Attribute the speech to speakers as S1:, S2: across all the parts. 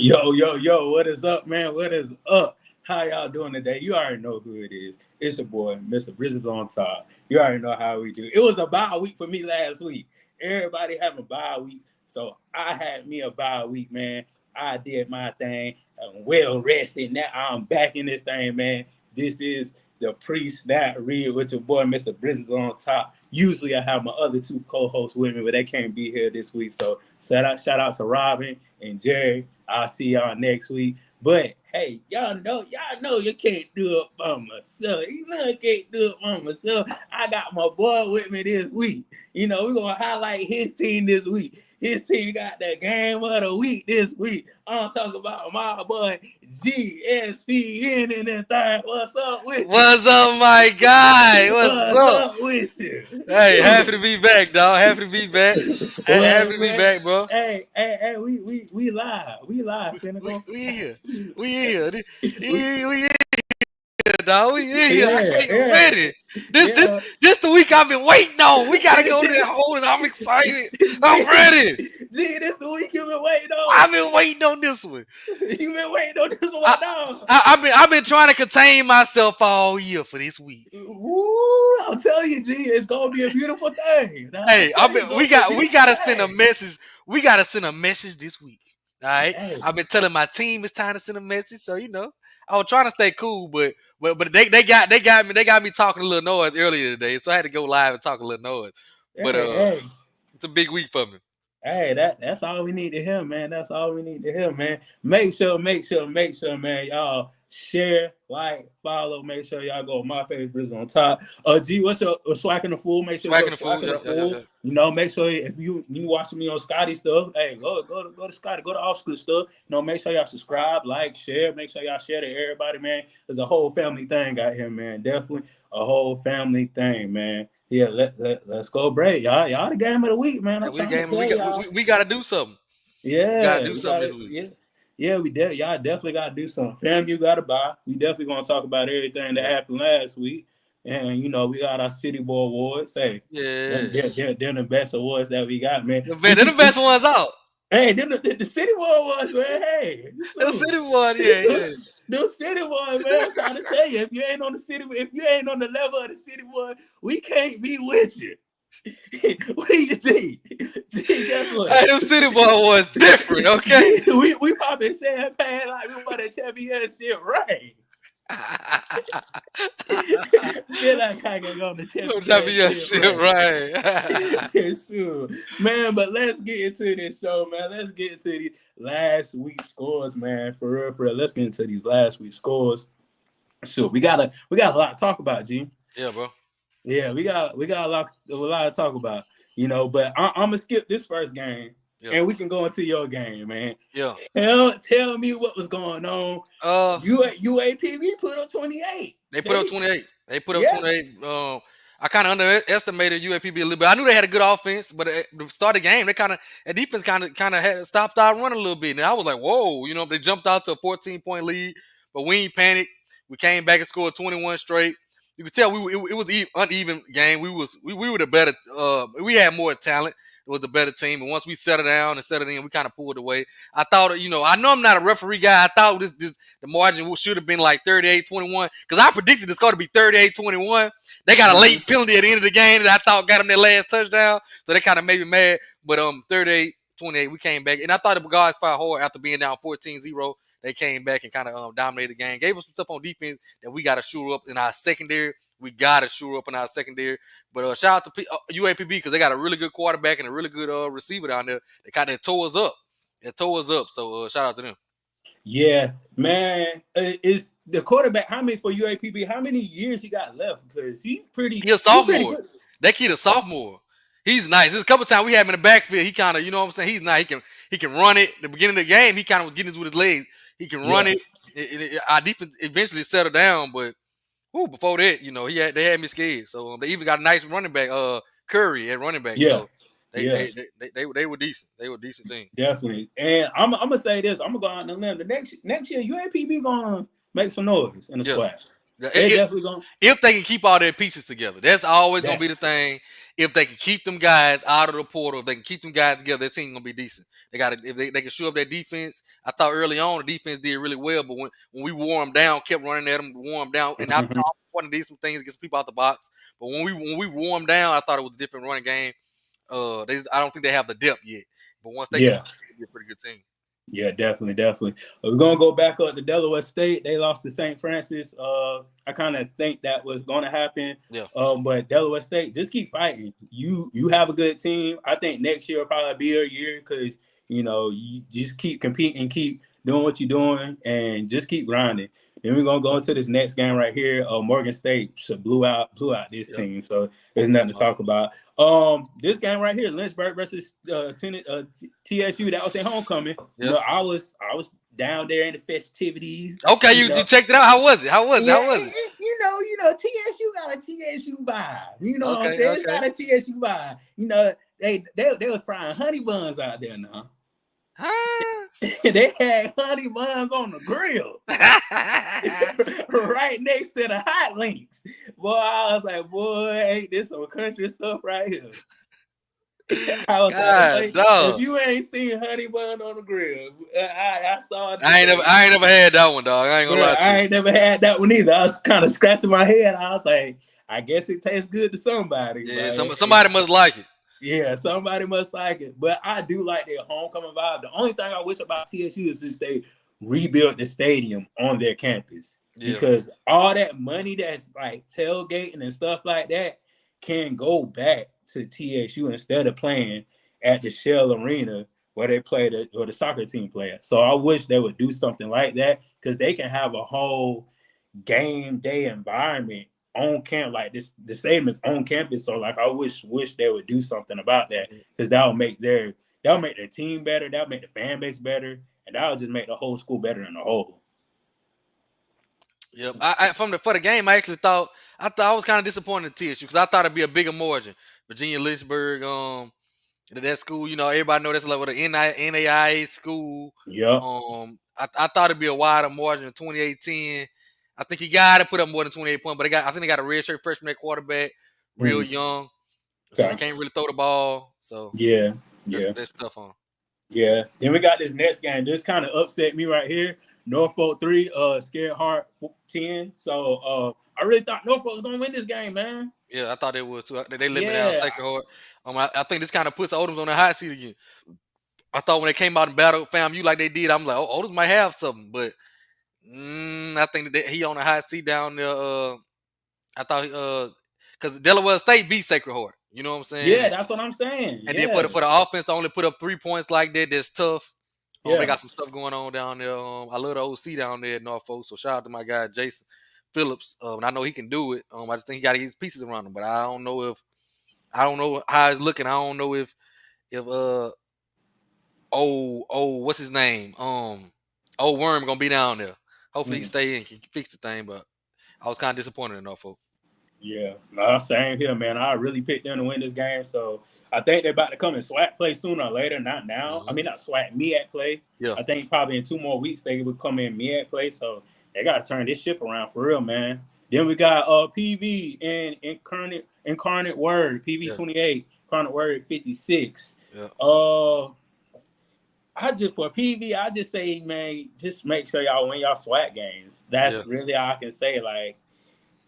S1: Yo, what is up, man? What is up? How y'all doing today? You already know who it is. It's your boy, Mr. Bridges on top. You already know how we do. It was a bye week for me last week. Everybody having a bye week. So I had me a bye week, man. I did my thing. I'm well rested. Now I'm back in this thing, man. This is the pre-snap read with your boy, Mr. Bridges on top. Usually I have my other two co-hosts with me, but they can't be here this week. So shout out to Robin and Jerry. I'll see y'all next week. But hey, y'all know you can't do it by myself. You know I can't do it by myself. I got my boy with me this week. You know, we're gonna highlight his team this week. His team got the game of the week this week. I'm talking about my boy GSPN in the third. What's up with you?
S2: What's up, my guy? What's up?
S1: With you?
S2: Hey, happy to be back, dog. Happy to be back. Happy to be back, bro.
S1: Hey, we live. We live, Pinnacle.
S2: We here. We here. We here, dog. We here. I'm ready. This the week I've been waiting on. We gotta go to that hole, and I'm excited. I'm ready.
S1: Gee, this the week you've been waiting on.
S2: I've been waiting on this one.
S1: You've been waiting on this one, dog.
S2: I've been trying to contain myself all year for this week.
S1: Ooh, I'll tell you, G, it's gonna be a beautiful thing.
S2: Hey, we gotta send a message. We gotta send a message this week. All right. Hey. I've been telling my team it's time to send a message. So I was trying to stay cool, but they got me talking a little noise earlier today, so I had to go live and talk a little noise. But it's a big week for me.
S1: Hey, that's all we need to hear, man. That's all we need to hear, man. Make sure, man. Y'all share, like, follow. Make sure y'all go on my page, Bridges on top. G, what's your Swac'n the Fool? Make sure
S2: Swac'n the Fool.
S1: Yeah. You know, make sure if you watching me on Scotty stuff, hey, go to Scotty, go to off-school stuff. You know, make sure y'all subscribe, like, share. Make sure y'all share to everybody, man. There's a whole family thing out here, man. Definitely a whole family thing, man. Yeah, let's go break. Y'all the game of the week, man.
S2: We got to do something.
S1: Yeah.
S2: We got to do something this week.
S1: Yeah, y'all definitely got to do something. FAMU got to buy. We definitely going to talk about everything that happened last week. And, we got our City Boy Awards. Hey, they're the best awards that we got, man.
S2: They're the best ones out.
S1: Hey, the City Boy Awards, man. Hey.
S2: The City Boy, yeah.
S1: The City Boy, man. I'm trying to tell you, if you ain't on the level of the City Boy, we can't be with you. What do you think? Guess what?
S2: Hey, them City Boy was different, okay?
S1: we popping champagne like we want that championship, right? Feel like I can go on the
S2: championship, right?
S1: Sure, man. But let's get into this show, man. Let's get into these last week's scores, man. For real. Let's get into these last week's scores. Sure, we got a lot to talk about, G.
S2: Yeah, bro.
S1: Yeah, we got a lot to talk about, But I'm gonna skip this first game, and we can go into your game, man.
S2: Yeah.
S1: Tell me what was going on. UAPB put up 28.
S2: They put up 28. They put up 28. I kind of underestimated UAPB a little bit. I knew they had a good offense, but at the start of the game, their defense kind of had stopped out running a little bit, and I was like, whoa, they jumped out to a 14-point lead, but we ain't panicked. We came back and scored 21 straight. You could tell it was an uneven game. We were the better. We had more talent. It was the better team. And once we settled down and settled in, we kind of pulled away. I thought, I know I'm not a referee guy. I thought the margin should have been like 38-21 because I predicted it's going to be 38-21. They got a late penalty at the end of the game that I thought got them their last touchdown, so they kind of made me mad. But 38-28, we came back, and I thought the guys fought hard after being down 14-0. They came back and kind of dominated the game. Gave us some stuff on defense that we got to shore up in our secondary. But shout out to UAPB because they got a really good quarterback and a really good receiver down there. They kind of tore us up. So shout out to them.
S1: Yeah, man. Is the quarterback, how many for UAPB? How many years he got left? Because he's a
S2: sophomore. That kid a sophomore. He's nice. There's a couple times we had him in the backfield. He kind of, he's nice. He can run it. At the beginning of the game, he kind of was getting it with his legs. He can run it. Our defense eventually settled down, but before that, they had me scared. So they even got a nice running back, Curry at running back.
S1: Yeah.
S2: So they were decent. They were a decent team.
S1: Definitely. And I'm gonna say this. I'm gonna go out on the limb. The next year, UAPB gonna make some noise in the squad. They're definitely going
S2: if they can keep all their pieces together. That's always gonna
S1: that.
S2: be the thing. If they can keep them guys out of the portal, if they can keep them guys together, their team gonna be decent. They got if they can show up their defense. I thought early on the defense did really well, but when we wore them down, kept running at them, wore them down, and I
S1: Mhm.
S2: thought one did some things against people out the box. But when we wore them down, I thought it was a different running game. I don't think they have the depth yet, but once they get,
S1: Yeah.
S2: it'll be a pretty good team.
S1: Yeah, definitely, definitely. We're gonna go back up to Delaware State. They lost to St. Francis. I kind of think that was gonna happen.
S2: Yeah.
S1: But Delaware State, just keep fighting. You have a good team. I think next year will probably be your year because you just keep competing, keep doing what you're doing, and just keep grinding. Then we're gonna go into this next game right here. Morgan State blew out this
S2: Yeah.
S1: team, so there's nothing to talk about. This game right here, Lynchburg versus TSU. That was their homecoming.
S2: Yeah.
S1: I was down there in the festivities.
S2: Okay, you checked it out. How was it? How was it?
S1: Yeah,
S2: How was it?
S1: TSU got a TSU vibe. You know what I'm
S2: Okay,
S1: saying? It's got a TSU vibe. They was frying honey buns out there now.
S2: Huh?
S1: They had honey buns on the grill right next to the hot links. Boy, I was like, boy, ain't this some country stuff right here? I was like, if you ain't seen honey bun on the grill, I saw it.
S2: I ain't never had that one, dog. I ain't gonna lie to you.
S1: I ain't never had that one either. I was kind of scratching my head. I was like, I guess it tastes good to somebody.
S2: Yeah, somebody must like it.
S1: Yeah, somebody must like it. But I do like their homecoming vibe. The only thing I wish about TSU is just they rebuilt the stadium on their campus. Yeah. Because all that money that's like tailgating and stuff like that can go back to TSU instead of playing at the Shell Arena where they played or the soccer team play. So I wish they would do something like that because they can have a whole game day environment on camp, like this. The stadium is on campus, so like I wish they would do something about that because that'll make their team better, that'll make the fan base better, and that'll just make the whole school better in the whole.
S2: Yep. For the game, I actually thought I was kind of disappointed in TSU because I thought it'd be a bigger margin. Virginia Lynchburg, that school, everybody know that's like with an NAIA school.
S1: Yeah.
S2: I thought it'd be a wider margin in 2018. I think he got to put up more than 28 points, but I think they got a redshirt freshman at quarterback, real young, so they can't really throw the ball. So that's tough on.
S1: Yeah. Then we got this next game. This kind of upset me right here. Norfolk 3, Scared Heart 10. So I really thought Norfolk was gonna win this game, man.
S2: Yeah, I thought they would too. They let me down Sacred Heart. I think this kind of puts Odoms on the hot seat again. I thought when they came out and battled FAMU like they did, I'm like, Odoms might have something, but I think that he on the hot seat down there. I thought because Delaware State beat Sacred Heart. You know what I'm saying?
S1: Yeah, that's what I'm saying.
S2: And then for the offense to only put up 3 points like that, that's tough. They got some stuff going on down there. I love the OC down there at Norfolk, so shout out to my guy Jason Phillips. And I know he can do it. I just think he got to get his pieces around him. But I don't know how it's looking. I don't know if what's his name? Old Worm gonna be down there. Hopefully he stay and can fix the thing. But I was kind of disappointed in Norfolk.
S1: Yeah, same here, man. I really picked them to win this game, so I think they're about to come in SWAC play sooner or later. Not now. Mm-hmm. I mean, not SWAC, MEAC play. Yeah. I think probably in 2 more weeks they would come in MEAC play, so they got to turn this ship around for real, man. Then we got PV and Incarnate Word, PV 28, Incarnate Word 56. Yeah. For PV, I just say, man, just make sure y'all win y'all SWAC games. That's really all I can say. Like,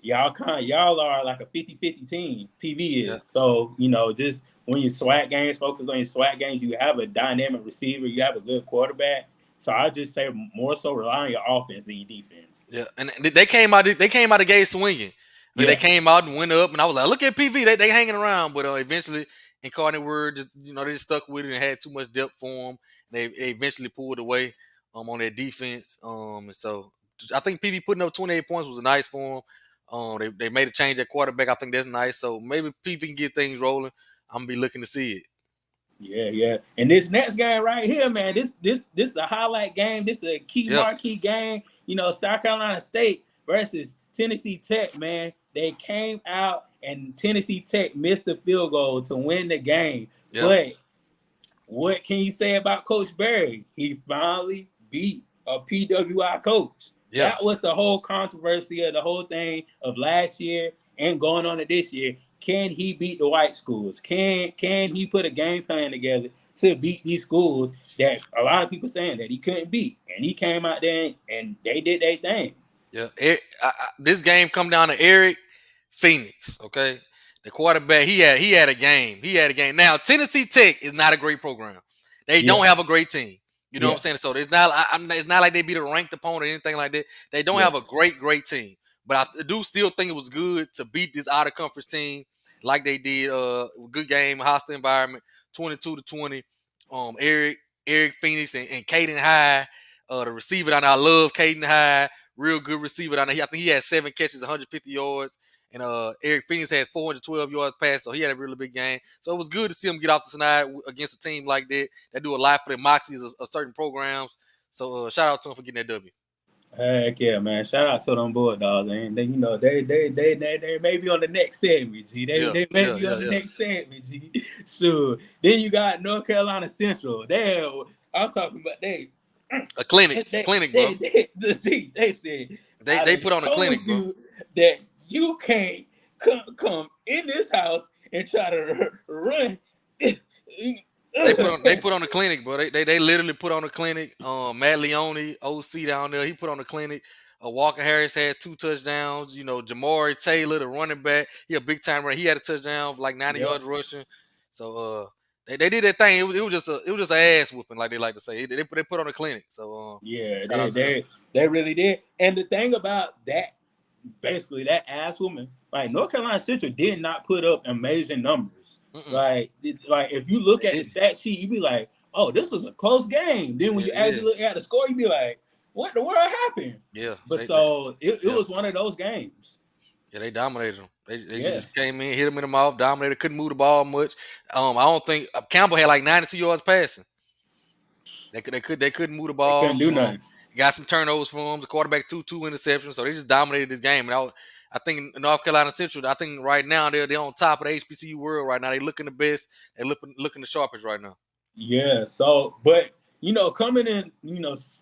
S1: y'all are like a 50-50 team. PV is. Yeah. So, just when you SWAC games, focus on your SWAC games. You have a dynamic receiver. You have a good quarterback. So I just say more so rely on your offense than your defense.
S2: Yeah, and they came out the gate swinging. They came out and went up, and I was like, look at PV. They hanging around, but eventually Incarnate Word just they just stuck with it and had too much depth for them. They eventually pulled away on their defense. And so I think PV putting up 28 points was nice for them. They made a change at quarterback. I think that's nice. So maybe PV can get things rolling. I'm gonna be looking to see it.
S1: Yeah. And this next game right here, man, this is a highlight game. This is a key marquee game. South Carolina State versus Tennessee Tech, man. They came out and Tennessee Tech missed the field goal to win the game. Yep. But what can you say about Coach Berry? He finally beat a PWI coach.
S2: Yeah.
S1: That was the whole controversy of the whole thing of last year and going on to this year. Can he beat the white schools? Can he put a game plan together to beat these schools that a lot of people saying that he couldn't beat? And he came out there and they did their thing.
S2: Yeah. This game come down to Eric Phoenix. Okay, the quarterback. He had a game. He had a game. Now Tennessee Tech is not a great program. They
S1: Yeah,
S2: don't have a great team. You know what
S1: yeah,
S2: I'm saying? So it's not. It's not like they beat a ranked opponent or anything like that. They don't
S1: yeah,
S2: have a great team. But I do still think it was good to beat this out of conference team like they did. Good game, hostile environment, 22-20. Eric Phoenix and Caden High, the receiver down there. I love Caden High, real good receiver down there. I think he had 7 catches, 150 yards. And Eric Phoenix had 412 yards pass, so he had a really big game. So it was good to see him get off the snide against a team like that. They do a lot for the moxies of certain programs. So shout out to him for getting that W.
S1: Heck yeah, man! Shout out to them Bulldogs, and they, they may be on the next segment, G.
S2: Yeah,
S1: They may
S2: yeah,
S1: be
S2: yeah,
S1: on the
S2: yeah.
S1: next segment, G. Sure. Then you got North Carolina Central. I'm talking about
S2: A clinic, bro.
S1: they said, I
S2: They
S1: done
S2: put on a
S1: told
S2: clinic, bro.
S1: you that you can't come in this house and try to run.
S2: They put on a clinic, bro. They literally put on a clinic. Matt Leone, OC down there, he put on a clinic. Walker Harris had 2 touchdowns. Jamari Taylor, the running back, he a big time runner. He had a touchdown, like 90
S1: Yep.
S2: yards rushing. So they did that thing. It was just an ass whooping, like they like to say. They put on a clinic. So
S1: Yeah,
S2: shout out to them.
S1: they really did. And the thing about that, basically that ass woman, like North Carolina Central did not put up amazing numbers.
S2: Mm-mm.
S1: Like if you look
S2: They
S1: at the
S2: didn't.
S1: stat sheet, you be like, oh, this was a close game. Then when
S2: Yeah,
S1: you
S2: yeah,
S1: actually look at the score, you be like, what the world happened?
S2: yeah.
S1: But so it
S2: Yeah.
S1: was one of those games.
S2: Yeah, they dominated them. They
S1: Yeah.
S2: just came in, hit them in the mouth, dominated. Couldn't move the ball much. I don't think Campbell had like 92 yards passing. They couldn't move the
S1: They
S2: ball.
S1: couldn't do nothing.
S2: Got some turnovers for them. The quarterback two interceptions, so they just dominated this game. And I think North Carolina Central. I think right now they're on top of the HBCU world right now. They looking the best. They looking the sharpest right now.
S1: Yeah. So, but coming in,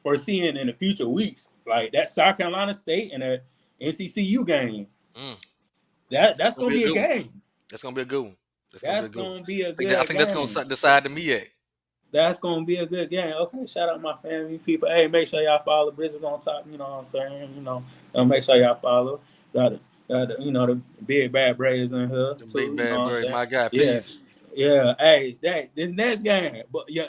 S1: foreseeing in the future weeks, like that South Carolina State and that NCCU game,
S2: Mm, that's
S1: that's
S2: gonna
S1: gonna
S2: be a
S1: be a
S2: good one.
S1: game.
S2: That's gonna be a good one. That's gonna be
S1: That's
S2: a good one.
S1: gonna be a
S2: I
S1: good
S2: think that's
S1: game.
S2: gonna decide the MEAC.
S1: That's gonna be a good game. Okay, shout out my family, people. Hey, make sure y'all follow Bridges on Top. You know what I'm saying? Make sure y'all follow. The big bad Braves in here
S2: The
S1: too.
S2: big
S1: You know
S2: bad
S1: what I'm
S2: bird,
S1: saying?
S2: my guy,
S1: Yeah,
S2: peace.
S1: yeah. Hey, this next game, but yeah,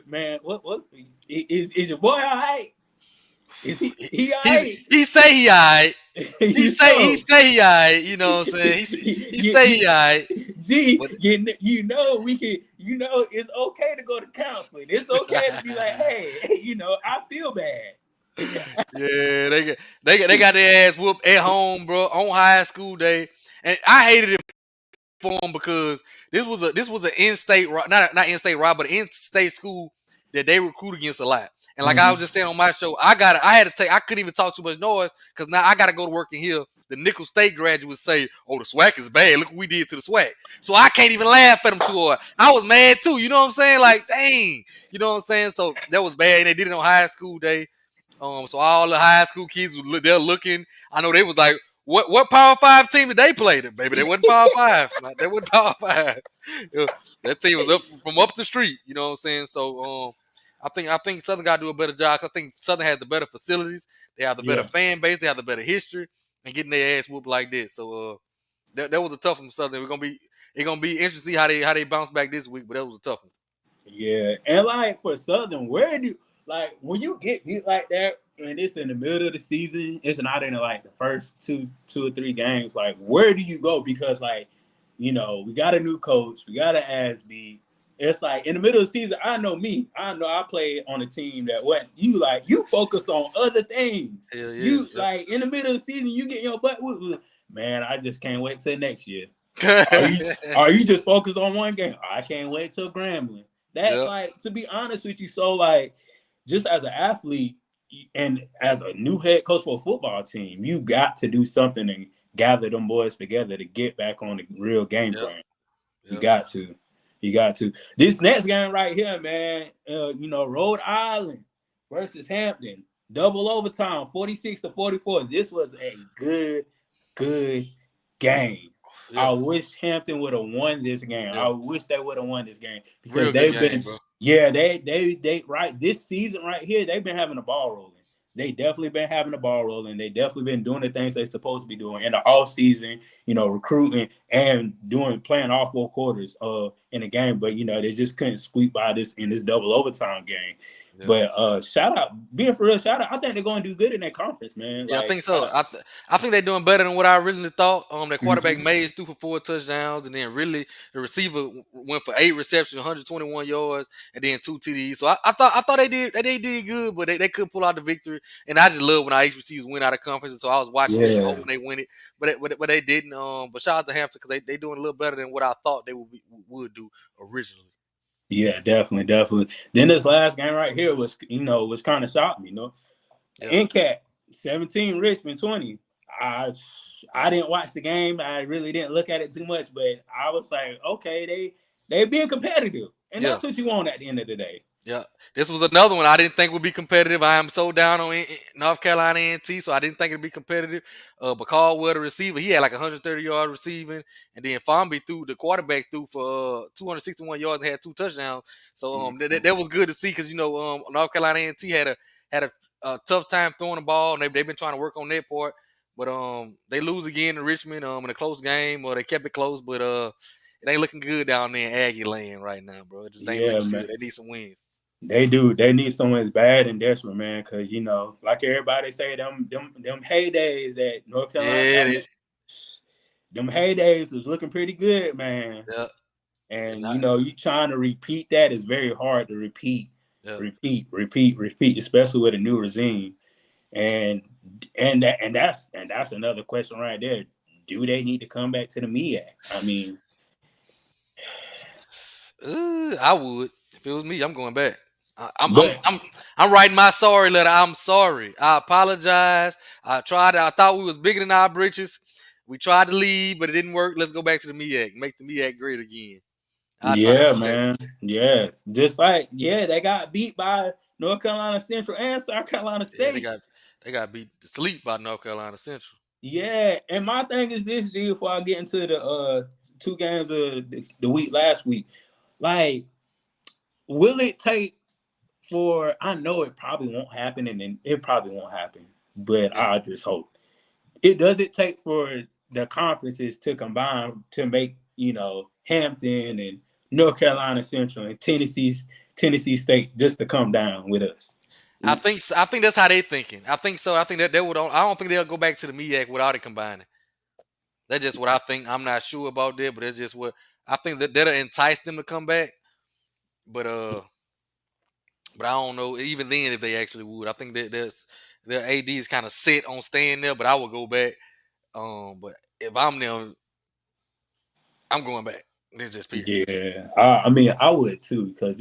S1: man. What is your boy all right? Is he all right?
S2: He say he alright.
S1: You know.
S2: He alright. You know what I'm saying? He
S1: you,
S2: say
S1: you,
S2: he alright.
S1: G,
S2: But
S1: we can, it's okay to go to counseling. It's okay to be like, hey, I feel bad.
S2: yeah, they got their ass whooped at home, bro, on high school day, and I hated it for them because this was an in-state not in-state but an in-state school that they recruit against a lot. And like I was
S1: Mm-hmm.
S2: just saying on my show, I couldn't even talk too much noise because now I gotta go to work in here. The Nickel State graduates say, "Oh, the SWAC is bad. Look what we did to the SWAC." So I can't even laugh at them too hard. I was mad too. You know what I'm saying? Like, dang. You know what I'm saying? So that was bad. And they did it on high school day. So all the high school kids they're looking. I know they was like, what Power Five team did they play? Baby, they wasn't Power Five. They wasn't Power Five. That team was up from up the street. You know what I'm saying? So I think Southern got to do a better job. I think Southern has the better facilities. They have the better
S1: Yeah,
S2: fan base. They have the better history and getting their ass whooped like this. So that was a tough one for Southern. It's gonna be interesting to see how they bounce back this week. But that was a tough one.
S1: yeah. And like for Southern, where do like when you get beat like that and it's in the middle of the season, it's not in like the first two or three games. Like, where do you go? Because like, we got a new coach, we got an ASB. It's like in the middle of the season, I know me. I know I played on a team that what you focus on other things.
S2: Hell yeah.
S1: You like in the middle of the season, you get your butt whooped. Man, I just can't wait till next year. Are you just focused on one game? I can't wait till Grambling. That's
S2: Yep.
S1: like, to be honest with you, so like just as an athlete and as a new head coach for a football team, you got to do something and gather them boys together to get back on the real game
S2: Yep.
S1: plan. You
S2: Yep.
S1: got to. You got to. This next game right here, man, Rhode Island versus Hampton. double overtime, 46-44. This was a good game.
S2: Yeah,
S1: I wish Hampton would have won this game.
S2: yeah,
S1: I wish they would have won this game because
S2: real good
S1: they've
S2: game,
S1: been,
S2: bro.
S1: yeah, they right this season right here. They've been having the ball rolling. They definitely been having the ball rolling. They definitely been doing the things they're supposed to be doing in the off season. Recruiting and playing all four quarters in the game. But they just couldn't squeak by this in this double overtime game.
S2: Yeah.
S1: But shout out, being for real, shout out. I think they're going to do good in that conference, man.
S2: Yeah, I
S1: Like,
S2: think so. I think they're doing better than what I originally thought. Their quarterback
S1: mhm.
S2: Mays threw for 4 touchdowns, and then really the receiver went for 8 receptions, 121 yards, and then 2 TDs. So I thought they did good, but they couldn't pull out the victory. And I just love when our HBCUs win out of conference. And so I was watching it,
S1: Yeah,
S2: hoping they win it, but they didn't. But shout out to Hampton because they doing a little better than what I thought they would do originally.
S1: yeah, definitely, definitely. Then this last game right here was kind of shocking.
S2: Yeah,
S1: NCAT 17, Richmond 20. I didn't watch the game. I really didn't look at it too much, but I was like, okay, they being competitive, and
S2: yeah.
S1: that's what you want at the end of the day.
S2: Yeah, this was another one I didn't think would be competitive. I am so down on North Carolina A&T, so I didn't think it'd be competitive. But Caldwell, the receiver, he had like 130 yards receiving, and then Fomby the quarterback threw for 261 yards and had 2 touchdowns. So that was good to see because North Carolina A&T had a tough time throwing the ball, and they've been trying to work on that part. But they lose again to Richmond in a close game, or they kept it close, but it ain't looking good down there in Aggie land right now, bro. It just ain't
S1: Yeah,
S2: looking
S1: man.
S2: good. They need some wins.
S1: They do. They need someone bad and desperate, man. Because like everybody say, them heydays that North Carolina,
S2: Yeah,
S1: them heydays was looking pretty good, man.
S2: yeah, and
S1: And you trying to repeat that is very hard to repeat,
S2: yeah.
S1: repeat, especially with a new regime. And that's another question right there. Do they need to come back to the MEAC? I mean,
S2: I would if it was me. I'm going back. I'm I'm
S1: but
S2: I'm I'm writing my sorry letter. I'm sorry. I apologize. I tried. I thought we was bigger than our britches. We tried to leave, but it didn't work. Let's go back to the MEAC. Make the MEAC great again. I try to
S1: yeah,
S2: do that.
S1: man, yeah, just like they got beat by North Carolina Central and South Carolina
S2: Yeah,
S1: State.
S2: they got beat to sleep by North Carolina Central.
S1: Yeah, and my thing is this, G, before I get into the two games of the week last week, like, will it take for? I know it probably won't happen, and then it probably won't happen, but
S2: Yeah.
S1: I just hope it does. It take for the conferences to combine to make Hampton and North Carolina Central and Tennessee State just to come down with us.
S2: I think that's how they thinking. I think so. I think that they would. I don't think they'll go back to the MEAC without it combining. That's just what I think. I'm not sure about that, but it's just what I think that'll entice them to come back. But I don't know. Even then, if they actually would, I think that their AD is kind of set on staying there. But I would go back. But if I'm them, I'm going back. It's just period.
S1: Yeah, I mean, I would too because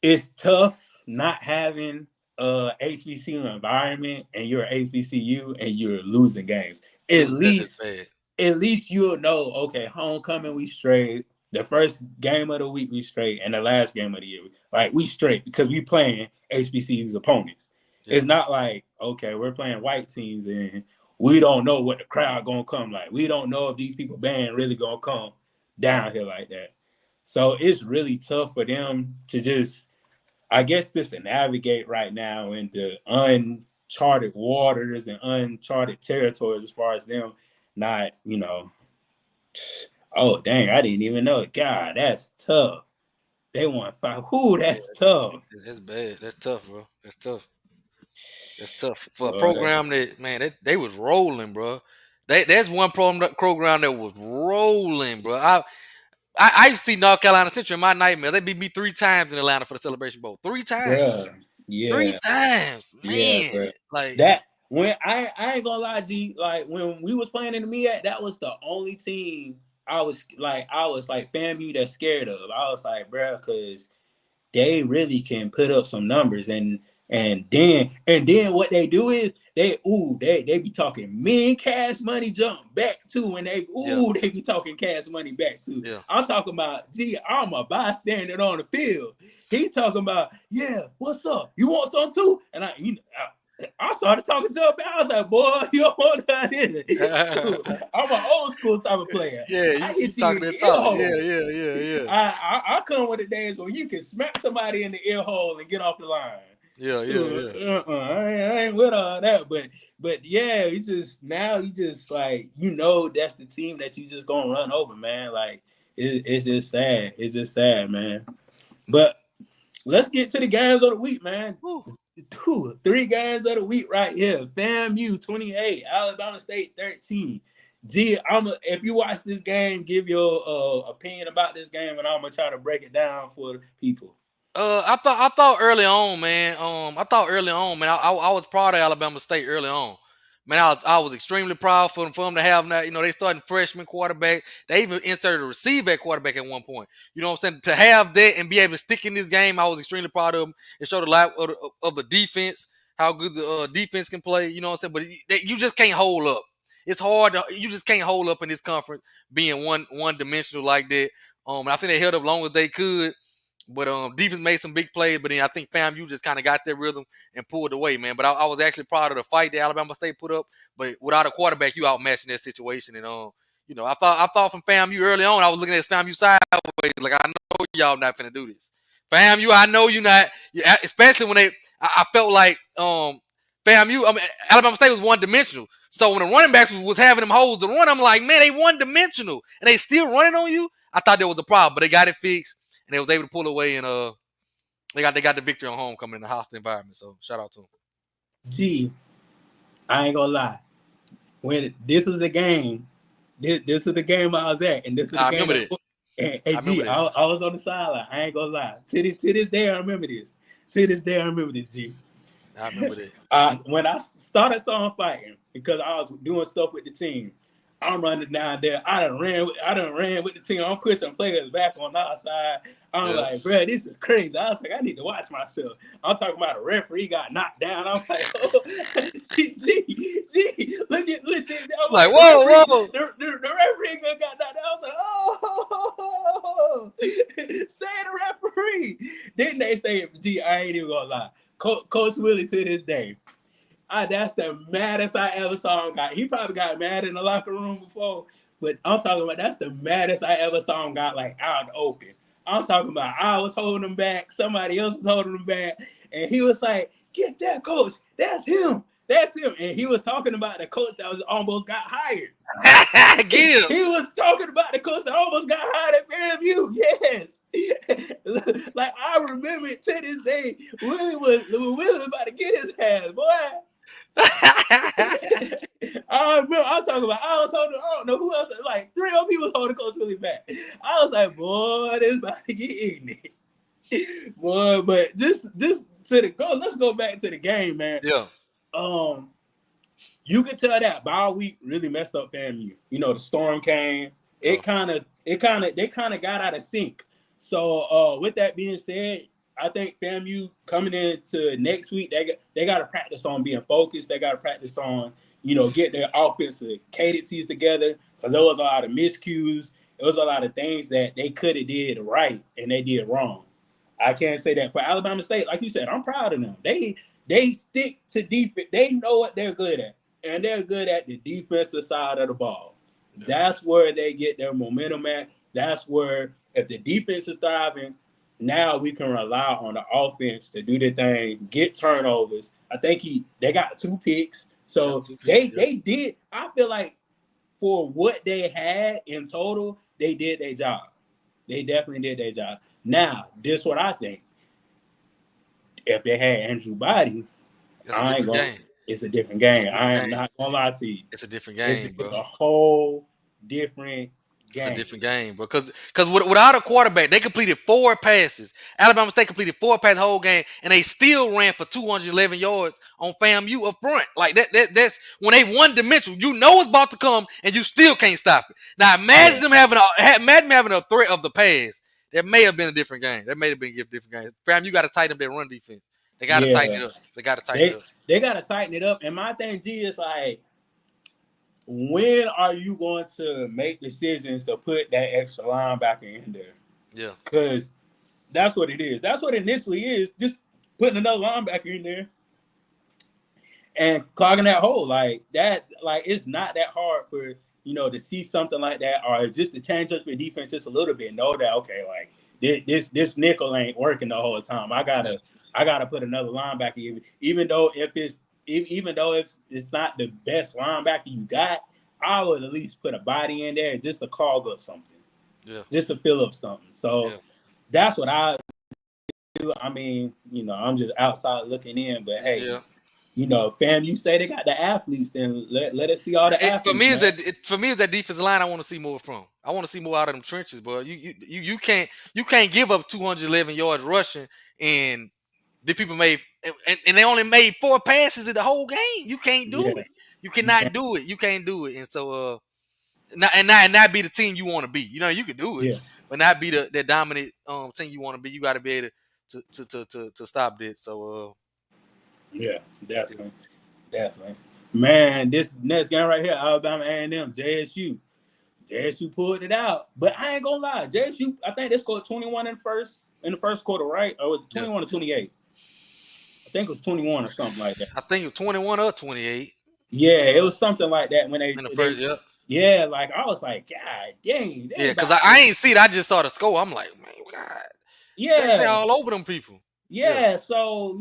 S1: it's tough not having HBCU environment and you're HBCU and you're losing games. At
S2: That's just
S1: least
S2: bad.
S1: at least you'll know, okay, homecoming we straight, the first game of the week we straight, and the last game of the year, like we straight because we playing HBCU's opponents.
S2: Yeah,
S1: It's not like, okay, we're playing white teams and we don't know what the crowd gonna come like. We don't know if these people band really gonna come down here like that. So it's really tough for them to just, I guess, just to navigate right now into uncharted waters and uncharted territories as far as them not, oh dang, I didn't even know it. God, that's tough. They want five. Whoo,
S2: yeah,
S1: that's tough.
S2: that's bad. That's tough, bro. That's tough. That's tough for a
S1: Boy,
S2: program that man they was rolling, bro. That's one program that was rolling, bro. I used to see North Carolina Central in my nightmare. They beat me 3 times in Atlanta for the Celebration Bowl. 3 times.
S1: bruh.
S2: Three
S1: Yeah,
S2: times,
S1: yeah,
S2: man.
S1: bro.
S2: Like
S1: That when I ain't gonna lie, G, like when we was playing in the MEAC, that was the only team I was like FAMU that's scared of. I was like, bruh, because they really can put up some numbers. And And then what they do is they be talking mean cash money jump back too, and
S2: Yeah.
S1: they be talking cash money back too.
S2: Yeah.
S1: I'm talking about, gee, I'm a bystander on the field. He talking about, yeah, what's up? You want some too? And I started talking to him. I was like, boy, you don't want that, is it? I'm an old school type of player.
S2: Yeah,
S1: I
S2: you
S1: hit you
S2: talking
S1: in
S2: that
S1: the ear
S2: talk. Yeah,
S1: hole.
S2: yeah, yeah, yeah.
S1: I come with the days where you can smack somebody in the ear hole and get off the line.
S2: Yeah, yeah, yeah.
S1: I ain't with all that, but yeah, you just like, that's the team that you just gonna run over, man. Like it's just sad. It's just sad, man. But let's get to the games of the week, man.
S2: Whew.
S1: 3 games of the week right here. FAMU 28, Alabama State 13. Gee, if you watch this game, give your opinion about this game, and I'm gonna try to break it down for the people.
S2: I thought early on, man. I was proud of Alabama State early on. Man, I was extremely proud for them to have that. They starting freshman quarterback. They even inserted a receiver at quarterback at one point. You know what I'm saying? To have that and be able to stick in this game, I was extremely proud of them. It showed a lot of the defense, how good the defense can play. You know what I'm saying? But you just can't hold up. It's hard. You just can't hold up in this conference being one dimensional like that. And I think they held up long as they could. But defense made some big plays, but then I think FAMU just kind of got their rhythm and pulled away, man. But I was actually proud of the fight that Alabama State put up. But without a quarterback, you outmatched in that situation. And I thought from FAMU early on, I was looking at FAMU sideways, like I know y'all not finna do this. FAMU, I know you not. Especially when I felt like FAMU. I mean, Alabama State was one dimensional. So when the running backs was having them holes to run, I'm like, man, they one dimensional and they still running on you. I thought there was a problem, but they got it fixed. And they was able to pull away, and they got the victory on homecoming in a hostile environment. So shout out to them.
S1: Gee, I ain't gonna lie. When this was the game, this is the game I was at, and this is the
S2: I
S1: game.
S2: remember that.
S1: I was on the sideline. I ain't gonna lie. To this day, I remember this. To this day, I remember this. G.
S2: I remember that.
S1: When I started song fighting, because I was doing stuff with the team, I'm running down there. I done ran with the team. I'm Christian players back on our side. I'm like, bro, this is crazy. I was like, I need to watch myself. I'm talking about a referee got knocked down. I'm like, oh, gee, look at. I'm
S2: like, whoa.
S1: The referee got knocked down. I was like, oh, say the referee. Then they say, gee, I ain't even gonna lie. Coach Willie to this day. That's the maddest I ever saw him got. He probably got mad in the locker room before, but I'm talking about that's the maddest I ever saw him got, like out in the open. I'm talking about I was holding him back, somebody else was holding him back, and he was like, "Get that coach, that's him, And he was talking about the coach that was almost got hired.
S2: Gibbs.
S1: He was talking about the coach that almost got hired at FAMU. Yes. Like I remember it to this day. Willie was about to get his ass, boy. I remember I don't know who else, like 3 other people was holding Coach Willie back. I was like, boy, this about to get ignorant. Boy, but just let's go back to the game, man.
S2: Yeah.
S1: You could tell that bye week really messed up FAMU. The storm came. They kind of got out of sync. So with that being said, I think FAMU coming into next week, they got to practice on being focused. They got to practice on, get their offensive cadences together, because there was a lot of miscues. There was a lot of things that they could have did right and they did wrong. I can't say that for Alabama State. Like you said, I'm proud of them. They stick to defense. They know what they're good at, and they're good at the defensive side of the ball. Yeah. That's where they get their momentum at. That's where, if the defense is thriving, now we can rely on the offense to do the thing, get turnovers. I think they got 2 picks. So they did. I feel like for what they had in total, they did their job. They definitely did their job. Now, this is what I think. If they had Andrew Body, it's a different game. I am not gonna lie to you.
S2: It's a different game, bro.
S1: It's a whole different game.
S2: It's a different game, bro. Because without a quarterback, they completed 4 passes. Alabama State completed 4 passes the whole game, and they still ran for 211 yards on FAMU up front. Like that's when they one dimensional. You know it's about to come, and you still can't stop it. Now imagine them having a threat of the pass. That may have been a different game. That may have been a different game. FAMU got to tighten up their run defense. They got to tighten it up. They got to tighten it up.
S1: They got to tighten it up. And my thing, G, is like, when are you going to make decisions to put that extra linebacker in there?
S2: Yeah.
S1: Because that's what it is. That's what it initially is. Just putting another linebacker in there and clogging that hole. Like that, like it's not that hard for, to see something like that, or just to change up your defense just a little bit. Know that, okay, like this nickel ain't working the whole time. I gotta put another linebacker in, even though it's not the best linebacker you got. I would at least put a body in there just to clog up something.
S2: Yeah.
S1: Just to fill up something. So that's what I do. I mean, I'm just outside looking in, but hey, fam, you say they got the athletes, then let us see all the athletes.
S2: For me, is that defensive line I want to see more from. I want to see more out of them trenches, but you can't give up 211 yards rushing and the people made and they only made 4 passes in the whole game. You can't do it. You cannot do it. You can't do it. And so not be the team you want to be. You can do it, but not be the dominant team you want to be. You got to be able to stop that. So
S1: definitely. Man, this next game right here, Alabama A&M, JSU. JSU pulled it out, but I ain't gonna lie, JSU. I think they scored 21 in the first quarter, right? Or was it 21 or 28? I think it was 21 or something like that.
S2: I think it was 21 or 28.
S1: Yeah, it was something like that when they
S2: in the first.
S1: Yeah, like I was like, God dang.
S2: Yeah, because I ain't see it. I just saw the score. I'm like, man, God.
S1: Yeah,
S2: they all over them people.
S1: Yeah, so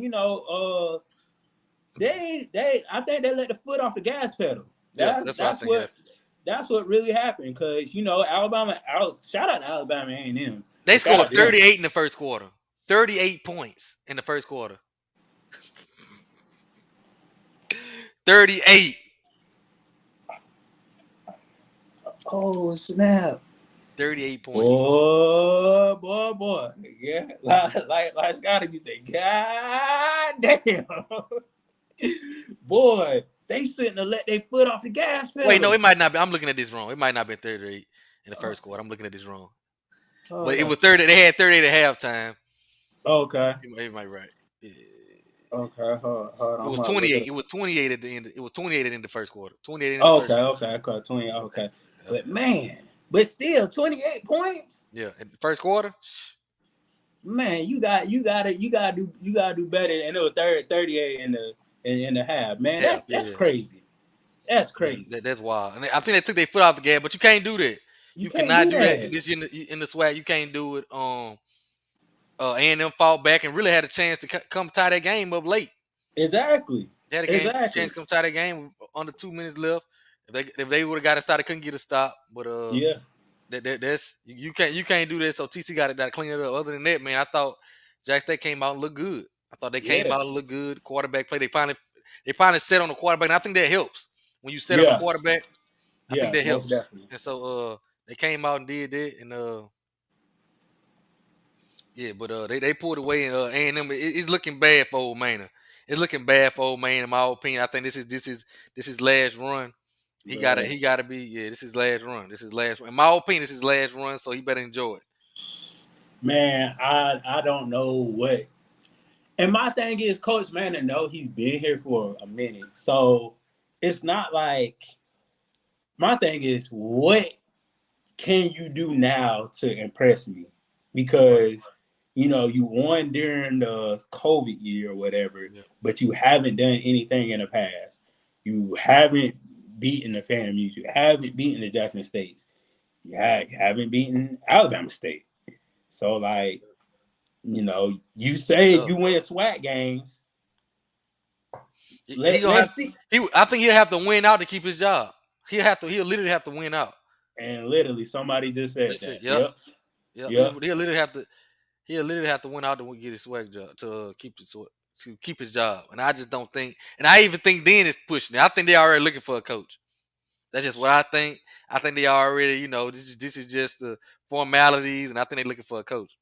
S1: they I think they let the foot off the gas pedal. That's what really happened, because Alabama. Shout out to Alabama A&M.
S2: They scored 38 in the first quarter. 38 points in the first quarter. 38.
S1: Oh snap!
S2: 38 points.
S1: Boy. Yeah, like Scotty be saying, God damn. Boy, they shouldn't have let their foot off the gas pedal.
S2: Wait, no, it might not be. I'm looking at this wrong. It might not be 38 in the first quarter. I'm looking at this wrong. But it was 30. They had 38 at halftime.
S1: Okay.
S2: You might be right. Yeah.
S1: Okay, hold on.
S2: It was 28. It was 28 at the end. It was 28 in the first quarter. 28 in
S1: the
S2: first quarter.
S1: Okay. 20. Okay. But man, still 28 points.
S2: Yeah, in the first quarter.
S1: Man, you gotta do better. And it was 38 in the half. Man, that's crazy. That's crazy.
S2: That's wild. And I think they took their foot off the gas, but you can't do that. You cannot do that. This in the SWAC. You can't do it. A&M fought back and really had a chance to come tie that game up late.
S1: Exactly.
S2: They had a chance to come tie that game under 2 minutes left. If they would have got a stop, they couldn't get a stop. But that's you can't do that. So TC got to clean it up. Other than that, man, I thought Jack State came out and looked good. I thought they came out and looked good. Quarterback play. They finally set on the quarterback, and I think that helps when you set on the quarterback. I think that helps. Definitely. And so they came out and did that, and but they pulled away, and A&M it's looking bad for Old Manor. It's looking bad for Old Manor, in my opinion. I think this is last run. He gotta be. Yeah, this is last run. This is last run. In my opinion, this is last run, so he better enjoy it.
S1: Man, I don't know what. And my thing is, Coach Manor know he's been here for a minute, so it's not like. My thing is, what can you do now to impress me? Because you won during the COVID year or whatever, but you haven't done anything in the past. You haven't beaten the FAMU. You haven't beaten the Jackson States. You haven't beaten Alabama State. So, like, you say you win SWAC games.
S2: Let's see. I think he'll have to win out to keep his job. He'll literally have to win out.
S1: And literally, somebody just said that.
S2: Yep. He'll literally have to win out to get his SWAC job to keep his job. And I just don't think. And I even think then it's pushing it. I think they're already looking for a coach. That's just what I think. I think they already, this is just the formalities, and I think they're looking for a coach.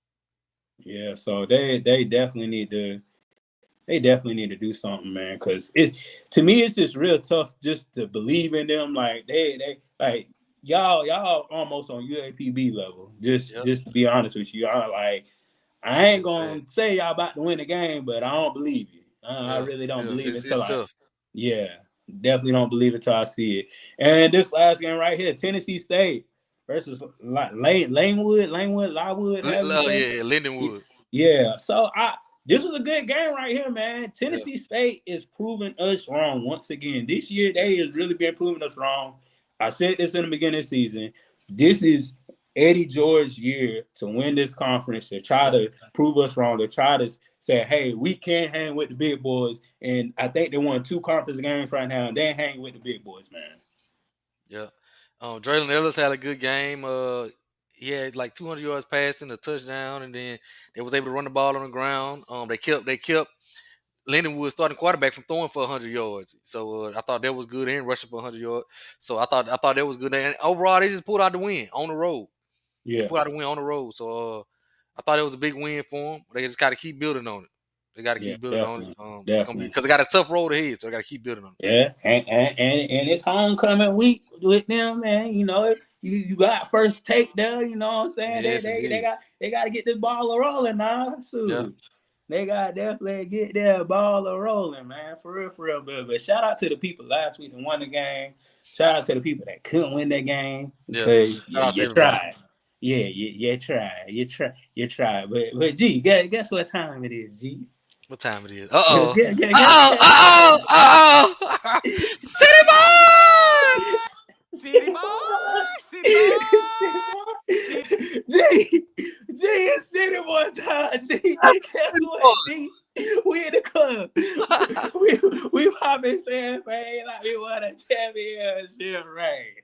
S1: Yeah, so they definitely need to do something, man. Because to me, it's just real tough just to believe in them. Like they like y'all almost on UAPB level. Just to be honest with you, y'all like I ain't
S2: It's
S1: gonna
S2: bad.
S1: say y'all about to win the game, but I don't believe you. I
S2: Yeah,
S1: really don't
S2: yeah.
S1: believe it
S2: It's
S1: till I,
S2: tough.
S1: yeah, definitely don't believe it till I see it. And this last game right here, Tennessee State versus Lywood, however you say.
S2: Yeah, Lindenwood.
S1: Yeah, so this was a good game right here, man.
S2: Yeah,
S1: Tennessee State is proving us wrong once again. This year,
S2: yeah,
S1: they has really been proving us wrong. I said this in the beginning of the season. This is Eddie George's year to win this conference, to try
S2: yeah,
S1: to prove us wrong, to try to say, hey, we can't hang with the big boys. And I think they won 2 conference games right now, and they ain't hanging with the big boys, man.
S2: yeah. Draylen Ellis had a good game. He had like 200 yards passing, a touchdown, and then they was able to run the ball on the ground. They kept Lindenwood starting quarterback from throwing for 100 yards. So I thought that was good and rushing for 100 yards. So I thought that was good. And overall, they just pulled out the win on the road. They
S1: Yeah,
S2: pulled out the win on the road. So I thought it was a big win for them. They just got to keep building on it. They got to
S1: yeah,
S2: keep building on it.
S1: definitely,
S2: It's gonna be
S1: definitely.
S2: because they got a tough road ahead. So they got to keep building on it.
S1: Yeah, and it's homecoming week with them, man. You know, you got first take there. You know what I'm saying?
S2: Yes, indeed.
S1: They got to get this ball rolling now.
S2: Yeah,
S1: So they got to definitely get their ball rolling, man. For real, but shout out to the people last week that won the game. Shout out to the people that couldn't win that game
S2: yeah.
S1: because
S2: Shout out to
S1: you
S2: everybody.
S1: tried. Yeah, you tried. But G, guess what time it is, G?
S2: What time it is? Uh oh.
S1: Guess what time it
S2: City boy.
S1: City boy, city boy, city boy. G, it's city boy time. G, guess what? G, we in the club. We popping champagne like we won a championship, right?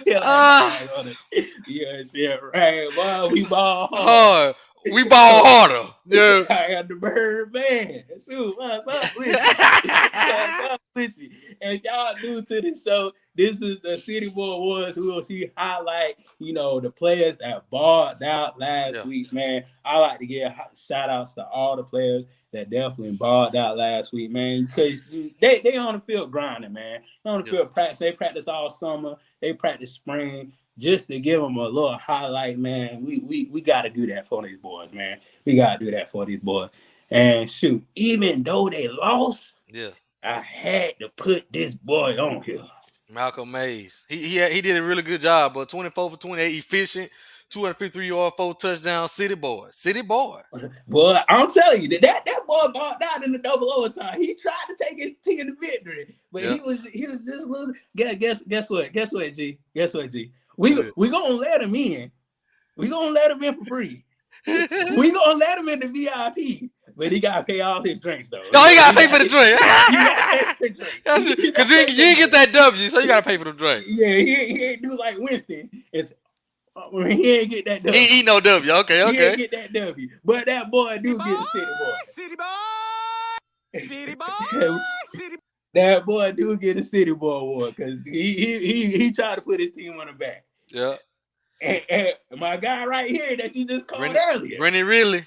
S1: Feel like
S2: Ah,
S1: I on a championship, right? Boy, we ball hard.
S2: hard. We ball harder. Yeah.
S1: I got the bird man. Shoot, what's up with you? What's up with you? And y'all new to the show, this is the City Boy Awards. We will see highlight, the players that balled out last
S2: Yeah.
S1: week, man. I like to give shout outs to all the players that definitely balled out last week, man. Because they on the field grinding, man. They on the
S2: Yeah.
S1: field practice. They practice all summer. They practice spring. Just to give them a little highlight, man. We got to do that for these boys, man. We got to do that for these boys. And shoot, even though they lost,
S2: Yeah.
S1: I had to put this boy on here.
S2: Malcolm Mays. He did a really good job, but 24 for 28, efficient, 253-yard, 4 touchdowns. City boy. City boy.
S1: Boy, I'm telling you, that boy balled out in the double overtime. He tried to take his team to victory, but
S2: Yeah.
S1: he was just losing. Guess what? Guess what, G? Guess what, G? We gonna let him in. We gonna let him in for free. We gonna let him in the VIP, but he gotta pay all his drinks though.
S2: No, you gotta pay for the drink.
S1: You gotta pay for the drink.
S2: Because you ain't get that W, so you gotta pay for the drink.
S1: Yeah, he ain't do like Winston. He ain't get that W.
S2: He ain't eat no W. Okay.
S1: He ain't get that W. But that boy do get a city boy.
S3: City boy, city boy, city.
S1: That boy do get a city boy award because he tried to put his team on the back.
S2: Yeah.
S1: And my guy right here that you just called earlier.
S2: Brennan Ridley.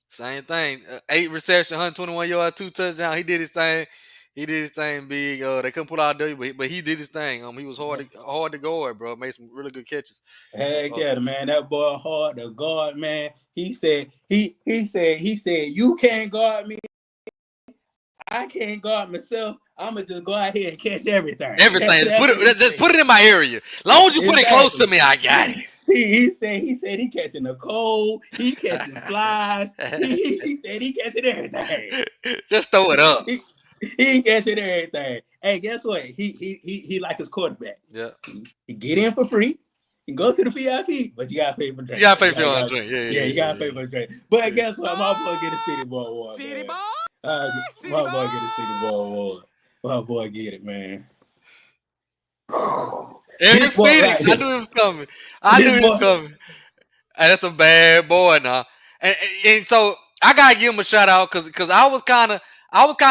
S2: Same thing. 8 reception, 121 yards, 2 touchdowns. He did his thing. He did his thing big. They couldn't pull out W, but he did his thing. He was hard to guard, bro. Made some really good catches.
S1: Heck yeah, man. That boy hard to guard, man. He said, you can't guard me. I can't guard myself. I'ma just go out here and catch everything.
S2: Everything. Just put it in my area. Long as you put it close to me, I got it.
S1: He said he catching a cold, he catching flies, he said he catching everything.
S2: Just throw it up.
S1: He catching everything. Hey, guess what? He like his quarterback.
S2: Yeah.
S1: He get in for free. You can go to the VIP, but you gotta pay for the drink.
S2: You gotta pay for your drink.
S1: Yeah, you gotta pay for the drink. But guess what? My boy get a City Boy award. City Boy. My boy get a City Boy award. My boy get it, man.
S2: Eric Phoenix, right, I knew he was coming. Hey, that's a bad boy now. And so I gotta give him a shout out because I was kind of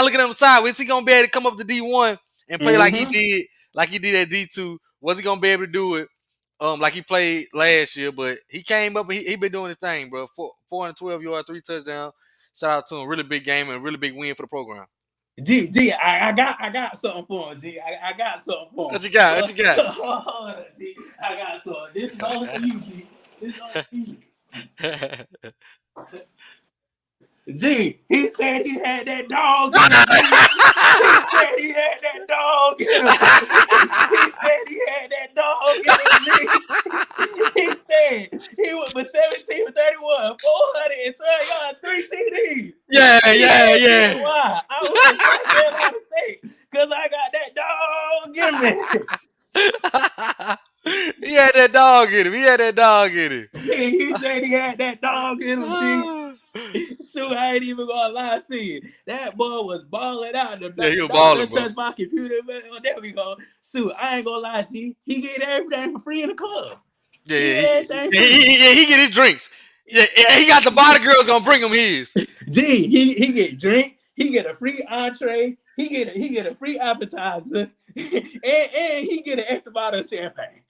S2: looking at him side. Is he gonna be able to come up to D1 and play like he did at D2? Was he gonna be able to do it like he played last year? But he came up and he been doing his thing, bro. 412 yards, 3 touchdowns. Shout out to him. Really big game and really big win for the program.
S1: G, I got something for him, G. I got something for him.
S2: What you got?
S1: G, I got something. This is only for you, G. This is only for you. G, he said he had that dog in him, G. He said he had that dog in him. He said he had that dog in him, G. He said he went for 17 for 31, 412 yards, 3 TDs.
S2: Yeah.
S1: He said, why? I went to South Carolina State because I got that dog in me.
S2: He had that dog in him.
S1: He said he had that dog in him, G. Shoot, I ain't even gonna lie to you. That boy was balling out. The
S2: Yeah, he was
S1: doctor
S2: balling, bro.
S1: touched my computer, man. Oh, there we go. Shoot, I ain't gonna lie to you. He get everything for free in the club.
S2: Yeah, he get his drinks. Yeah, he got the body girls gonna bring him his.
S1: G, he get drink. He get a free entree. He get a free appetizer, and he get an extra bottle of champagne.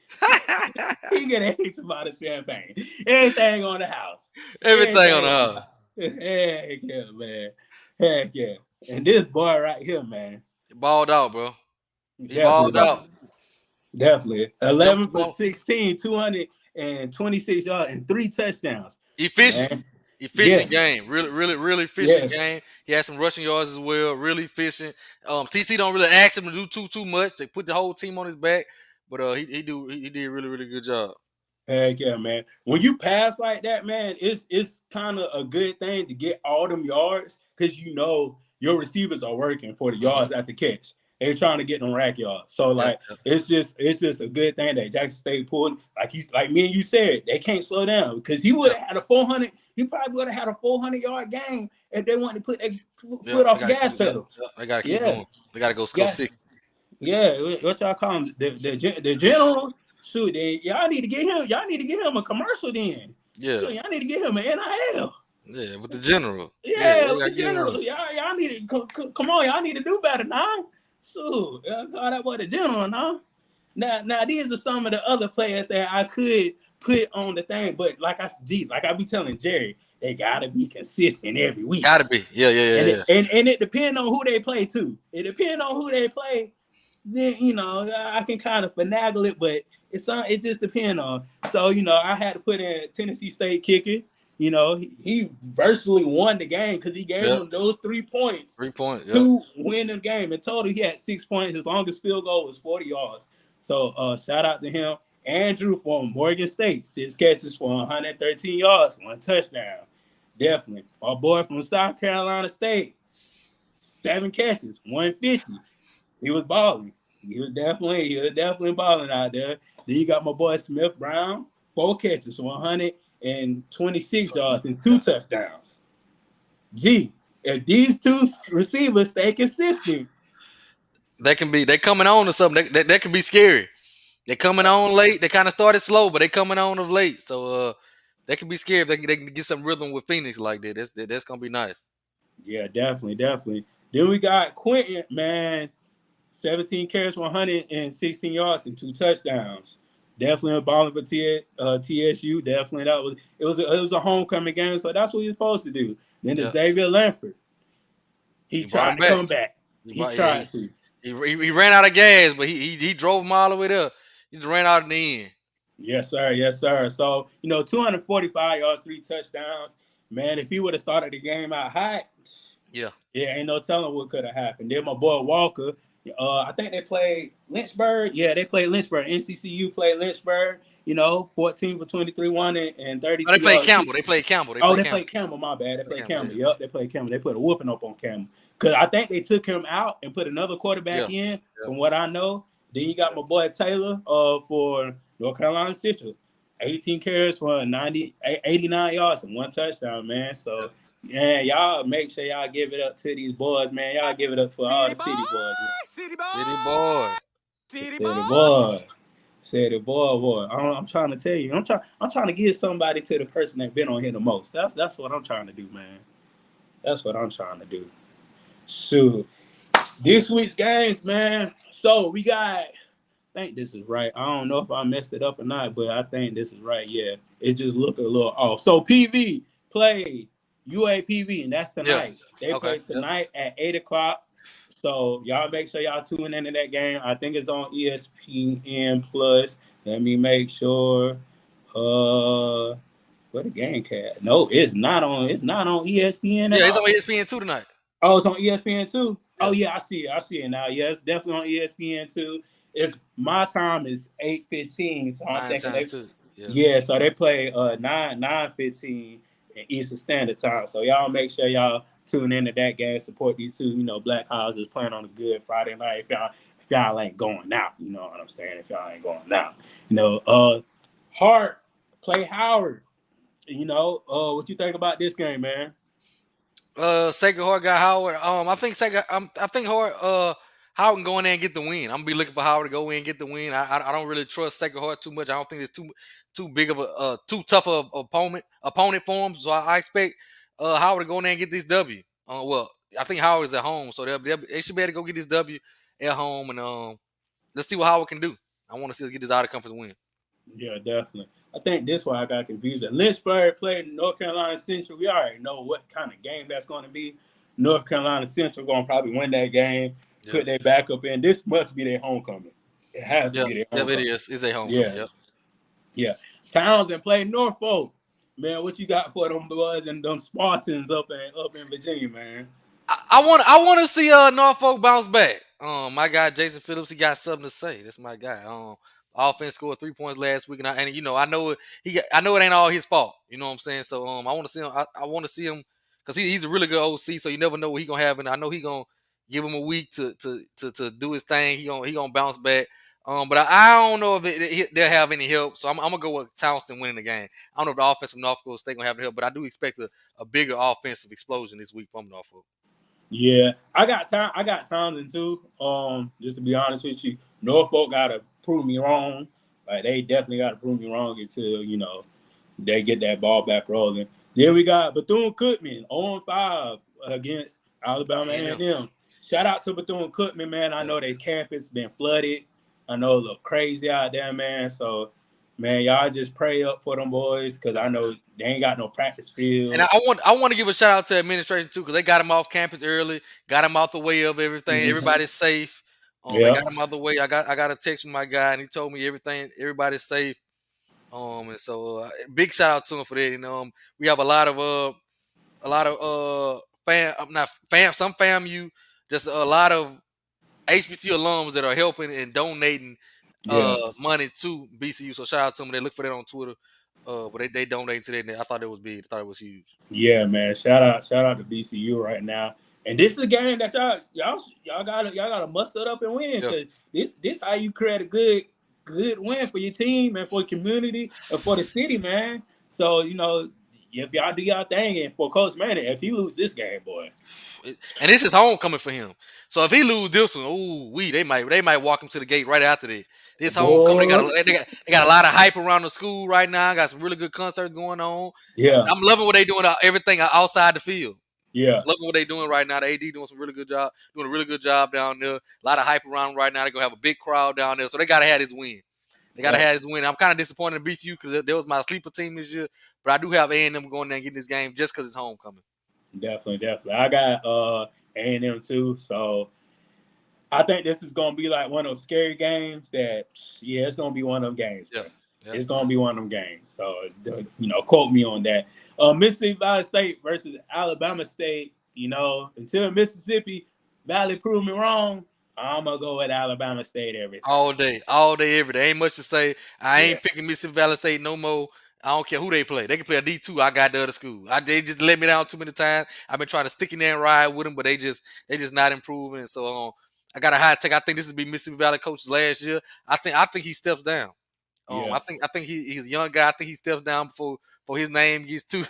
S1: He get an extra bottle of champagne. Everything on the house.
S2: Everything on the house.
S1: Heck yeah, man. Heck yeah. And this boy right here, man.
S2: Balled out, bro. He balled out.
S1: Definitely. 11 for 16, 226 yards, and 3 touchdowns.
S2: Efficient game. Really efficient game. He had some rushing yards as well. Really efficient. TC don't really ask him to do too much. They put the whole team on his back. But he did a really good job.
S1: Heck yeah, man. When you pass like that, man, it's kind of a good thing to get all them yards because you know your receivers are working for the yards at the catch. They're trying to get them rack yards. So it's just a good thing that Jackson State pulled. Like me and you said, they can't slow down because he would have had a 400. He probably would have had a 400-yard game if they wanted to put their foot off the gas pedal.
S2: They gotta keep going. They gotta go score 60.
S1: Yeah, what y'all call them? The generals. Shoot, y'all need to get him. Y'all need to get him a commercial then.
S2: Yeah.
S1: Shoot, y'all need to get him an NIL.
S2: Yeah, with the general.
S1: Yeah, with the general. Y'all need to come on. Y'all need to do better now. Shoot, call that boy the general now. Now these are some of the other players that I could put on the thing, but like I be telling Jerry, they gotta be consistent every week.
S2: Gotta be. Yeah.
S1: And it depends on who they play too. It depends on who they play. Then I can kind of finagle it, but it just depends on. So I had to put in Tennessee State kicker. He virtually won the game because he gave him those 3 points.
S2: 3 points,
S1: to win the game. In total, he had 6 points. His longest field goal was 40 yards. So shout out to him. Andrew from Morgan State, 6 catches for 113 yards, 1 touchdown. Definitely. My boy from South Carolina State, 7 catches, 150. He was balling. He was definitely balling out there. Then you got my boy Smith Brown, 4 catches, 126 yards and 2 touchdowns. Gee, if these 2 receivers stay consistent,
S2: they coming on or something. That can be scary. They're coming on late. They kind of started slow, but they coming on of late. So that can be scary. If they can get some rhythm with Phoenix like that. That's gonna be nice.
S1: Yeah, definitely. Then we got Quentin, man, 17 carries, 116 yards and 2 touchdowns. Definitely a balling for TSU. Definitely it was a homecoming game, so that's what he's supposed to do. Then Xavier Lanford, he tried to come back. He tried to.
S2: He ran out of gas, but he drove him all the way there. He just ran out in the end.
S1: Yes, sir. So 245 yards, 3 touchdowns. Man, if he would have started the game out hot, ain't no telling what could have happened. Then my boy Walker. I think they played Lynchburg. Yeah, they played Lynchburg. NCCU played Lynchburg. 14 for 23, 1 and 32.
S2: Oh, they played Campbell. They played Campbell.
S1: They played Campbell. My bad. They played Campbell. Yep, they played Campbell. They put a whooping up on Campbell because I think they took him out and put another quarterback in. From what I know, then you got my boy Taylor for North Carolina Central, 18 carries for 89 yards and 1 touchdown, man. So. Yeah, y'all make sure y'all give it up to these boys, man. Y'all give it up for all the city boys, man. City boy. I'm trying to tell you. I'm trying to give somebody to the person that been on here the most. That's what I'm trying to do, man. That's what I'm trying to do. Shoot. This week's games, man. So we got, I think this is right. I don't know if I messed it up or not, but I think this is right. Yeah. It just looked a little off. So PV played UAPB, and that's tonight. They play tonight at 8 o'clock. So y'all make sure y'all tune into that game. I think it's on ESPN Plus. Let me make sure. What a game cat. No, it's not on. It's not on ESPN at
S2: Yeah, it's on
S1: all.
S2: ESPN2 tonight.
S1: Oh, it's on ESPN too. Oh
S2: Yeah,
S1: yeah, I see it. I see it now. Yes, definitely on ESPN too. It's my time is 8:15, so I'm
S2: prime
S1: thinking
S2: time
S1: they.
S2: too. Yeah.
S1: Yeah, so they play 9:15 in Eastern Standard Time. So y'all make sure y'all tune into that game. Support these two, black houses playing on a good Friday night. If y'all ain't going out, you know what I'm saying. If y'all ain't going out, Hart play Howard. What you think about this game, man?
S2: Sacred Heart got Howard. I think Howard can go in there and get the win. I'm gonna be looking for Howard to go in and get the win. I don't really trust Sacred Heart too much. I don't think it's too big of a too tough of opponent for him. So I expect Howard to go in there and get this W. Well, I think Howard is at home, so they should be able to go get this W at home, and let's see what Howard can do. I want to see us get this out of conference win.
S1: Yeah, definitely. I think this why I got confused. Lynchburg played North Carolina Central. We already know what kind of game that's going to be. North Carolina Central going to probably win that game,
S2: Yeah,
S1: put their backup in. This must be their homecoming. It has to
S2: yeah,
S1: be their
S2: yeah. It
S1: homecoming.
S2: is. It's a homecoming.
S1: Yeah,
S2: Yep.
S1: yeah. Townsend played Norfolk. Man, what you got for them boys and them Spartans up in Virginia, man?
S2: I want to see Norfolk bounce back. My guy Jason Phillips, he got something to say. That's my guy. Offense scored 3 points last week, and I know I know it ain't all his fault. You know what I'm saying? So I want to see him. I want to see him because he's a really good OC. So you never know what he gonna have, and I know he gonna give him a week to do his thing. He gonna bounce back. But I don't know if they'll have any help. So I'm gonna go with Townsend winning the game. I don't know if the offense from Norfolk State gonna have any help, but I do expect a bigger offensive explosion this week from Norfolk.
S1: Yeah, I got time. I got Townsend too. Just to be honest with you, Norfolk gotta prove me wrong. Like they definitely gotta prove me wrong until they get that ball back rolling. Then we got Bethune-Cookman on 5 against Alabama
S2: And
S1: A&M. Shout out to Bethune-Cookman, man. I
S2: yeah.
S1: know their campus been flooded. I know it look crazy out there, man. So, man, y'all just pray up for them boys because I know they ain't got no practice
S2: And
S1: field.
S2: I want to give a shout out to administration too, because they got him off campus early, got him out the way of everything.
S1: Mm-hmm.
S2: Everybody's safe. They
S1: Yeah,
S2: got him out the way. I got a text from my guy, and he told me everybody's safe. And so big shout out to him for that. We have a lot of not fam, some FAMU, just a lot of HBC alums that are helping and donating
S1: yeah.
S2: money to BCU. So shout out to them. They look for that on Twitter. But they donate to that. And I thought it was big. I thought it was huge.
S1: Yeah, man. Shout out to BCU right now. And this is a game that y'all gotta muster up and win
S2: Yeah.
S1: because this how you create a good win for your team and for the community and for the city, man. So if y'all do y'all thing and for Coach Manning, if he lose this game, boy,
S2: And this is homecoming for him. So if he lose this one, they might walk him to the gate right after that. This homecoming,
S1: boy,
S2: they got a lot of hype around the school right now. Got some really good concerts going on.
S1: yeah,
S2: I'm loving what they doing everything outside the field.
S1: yeah,
S2: Loving what they doing right now. The AD doing a really good job down there. A lot of hype around right now. They're gonna have a big crowd down there. So they gotta have this win. They gotta
S1: yeah.
S2: have this win. I'm kind of disappointed in BCU because that was my sleeper team this year. But I do have A&M going there and getting this game just because it's homecoming.
S1: Definitely. I got A&M too, so I think this is gonna be like one of those scary games that, yeah, it's gonna be one of them games,
S2: Yeah.
S1: bro.
S2: Yeah.
S1: It's gonna be one of them games. So, quote me on that. Mississippi Valley State versus Alabama State. Until Mississippi Valley prove me wrong, I'm gonna go with Alabama State every time.
S2: All day, every day. Ain't much to say. I
S1: Yeah,
S2: ain't picking Mississippi Valley State no more. I don't care who they play. They can play a D2. I got the other school. They just let me down too many times. I've been trying to stick in there and ride with them, but they just not improving. So I got a high take. I think this will be Mississippi Valley coach's last year. I think he steps down.
S1: yeah,
S2: I think he's a young guy. I think he steps down before his name gets too.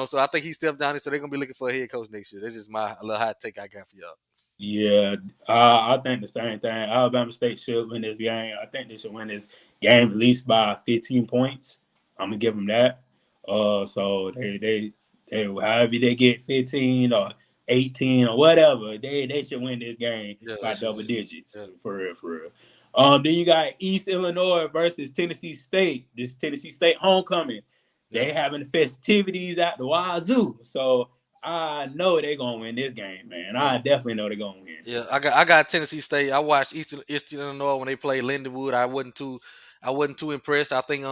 S2: So I think he steps down. So they're gonna be looking for a head coach next year. That's just my little hot take I got for y'all.
S1: yeah. I think the same thing. Alabama State should win this game. I think they should win this game at least by 15 points. I'm gonna give them that. So they however they get 15 or 18 or whatever, they should win this game
S2: Yeah,
S1: by
S2: that's
S1: double
S2: what.
S1: digits
S2: Yeah,
S1: for real, for real. Then you got East Illinois versus Tennessee State. This Tennessee State homecoming.
S2: yeah.
S1: They having festivities at the Wazoo. So I know they're gonna win this game, man.
S2: Yeah.
S1: I definitely know they're gonna win.
S2: Yeah, I got Tennessee State. I watched Eastern Illinois when they played Lindenwood. I wasn't too impressed. I think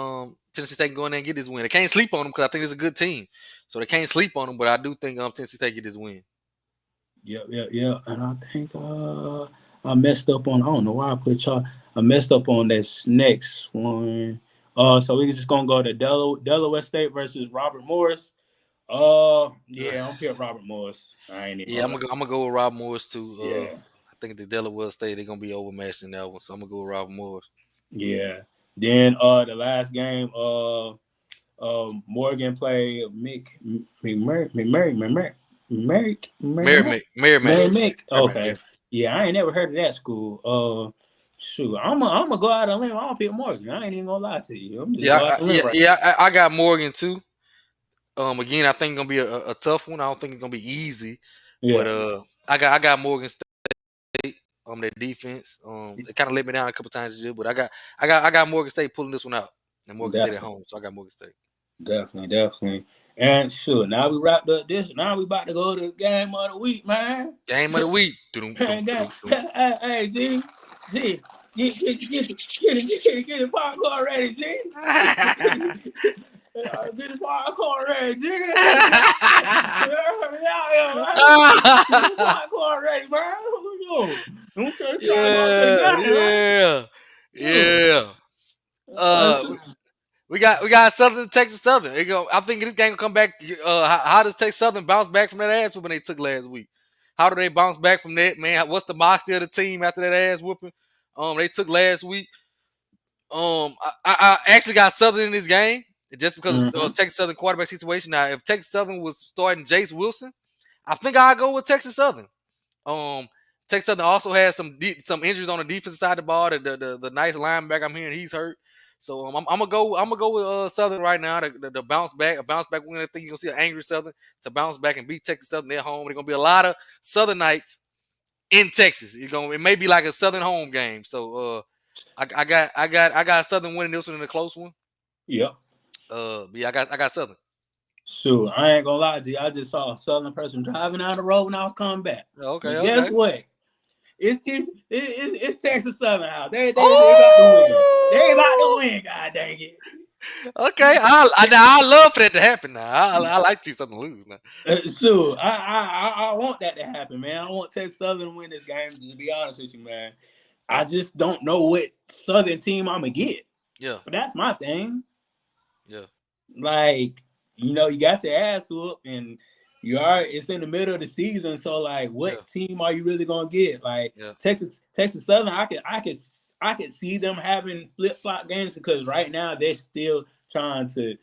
S2: Tennessee State can go in there and get this win. They can't sleep on them because I think it's a good team, so they can't sleep on them. But I do think Tennessee State get this win.
S1: Yep. And I think I messed up on. I don't know why I put y'all. I messed up on this next one. So we're just gonna go to Delaware State versus Robert Morris. Yeah, I'm pick Robert Morris. I ain't even.
S2: Yeah, I'm gonna go with Rob Morris too.
S1: Yeah.
S2: I think the Delaware State they're gonna be overmatched in that one, so I'm gonna go with Rob Morris.
S1: Yeah. Then the last game, Morgan played Merrimack. Okay. Yeah, I ain't never heard of that school. Shoot, I'm gonna go out on a limb. I don't pick Morgan. I ain't even gonna lie to you. I'm just go out on a limb
S2: I got Morgan too. Again, I think it's gonna be a tough one. I don't think it's gonna be easy. Yeah. But I got Morgan State. Their defense. They kind of let me down a couple times this year, but I got Morgan State pulling this one out. And Morgan State at home, so I got Morgan State.
S1: Definitely. And sure, now we wrapped up this. Now we about to go to the game of the week, man.
S2: Game of the week.
S1: Hey, G, get the popcorn ready, G. Get the popcorn ready, G. Popcorn ready, man.
S2: Yeah. We got Southern Texas Southern. I think this game will come back. How does Texas Southern bounce back from that ass whooping they took last week? How do they bounce back from that, man? What's the moxie of the team after that ass whooping they took last week? I actually got Southern in this game just because of Texas Southern quarterback situation. Now, if Texas Southern was starting Jace Wilson, I think I'd go with Texas Southern. Texas Southern also has some injuries on the defensive side of the ball. The nice linebacker I'm hearing he's hurt. So I'm gonna go with Southern right now. The bounce back win. I think you're gonna see an angry Southern to bounce back and beat Texas Southern at home. There's gonna be a lot of Southern Knights in Texas. It may be like a Southern home game. So I got Southern winning this one in a close one.
S1: Yep.
S2: But yeah, I got Southern.
S1: Sure, I ain't gonna lie to you. I just saw a Southern person driving down the road when I was coming back.
S2: Okay.
S1: Guess what? It's Texas Southern house. They about to win. They about to win. God dang it.
S2: Okay, I love for that to happen. Now I like to see something lose. Now.
S1: Sure, I want that to happen, man. I want Texas Southern to win this game. To be honest with you, man, I just don't know what Southern team I'm gonna get.
S2: Yeah,
S1: but that's my thing.
S2: Yeah,
S1: like you got your ass whooped and. It's in the middle of the season, so like, what team are you really gonna get? Like Texas Southern, I could see them having flip-flop games because right now they're still trying to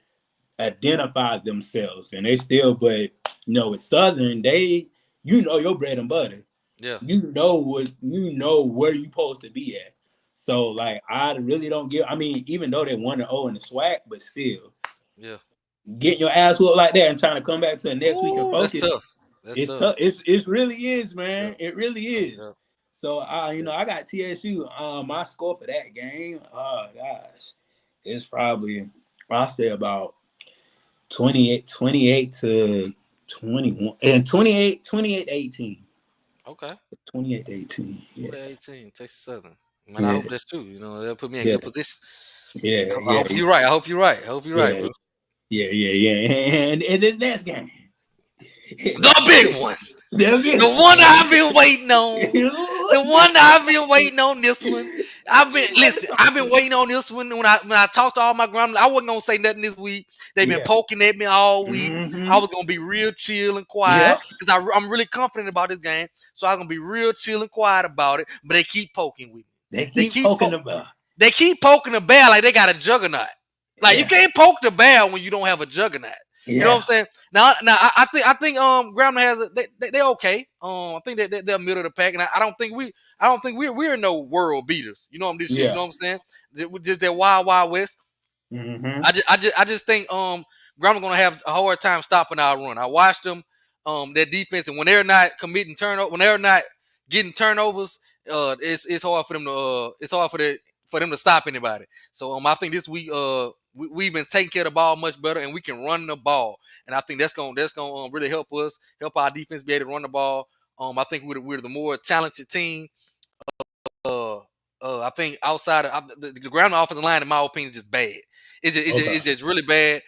S1: identify themselves, and but with Southern, your bread and butter.
S2: Yeah,
S1: where you're supposed to be at. So like, I really don't give. I mean, even though they 1-0 in the SWAC, but still, getting your ass whooped like that and trying to come back to the next week and focus.
S2: That's tough.
S1: It's tough. It really is, man. Yeah. It really is. Yeah. So I got TSU. My score for that game, oh gosh, it's probably I'll say about 28 to 21 and 28-18.
S2: Okay.
S1: 28-18. Yeah.
S2: 28-18. Texas Southern. Man, I hope that's true. They'll put me in good position.
S1: Yeah.
S2: I hope you're right. I hope you're right, bro.
S1: Yeah. And this next game.
S2: The big one. The one I've been waiting on. The one I've been waiting on this one. I've been waiting on this one when I talked to all my grandma. I wasn't gonna say nothing this week. They've been poking at me all week. I was gonna be real chill and quiet because I'm really confident about this game. So I'm gonna be real chill and quiet about it. But they keep poking with me.
S1: They keep poking the bear.
S2: They keep poking the bear like they got a juggernaut. Like you can't poke the bear when you don't have a juggernaut. You know what I'm saying? Now I think Grambling has they're okay. I think they're middle of the pack, and I don't think we're no world beaters. You know what I'm saying? You know what I'm saying? Just that wild west.
S1: Mm-hmm.
S2: I just think Grambling gonna have a hard time stopping our run. I watched them their defense, and when they're not committing turnover, when they're not getting turnovers, it's hard for them to for them to stop anybody. So I think this week we've been taking care of the ball much better, and we can run the ball. And I think that's gonna really help us, help our defense be able to run the ball. I think we're the more talented team. I think outside of the Grambling offensive line, in my opinion, is just bad. It's just really bad.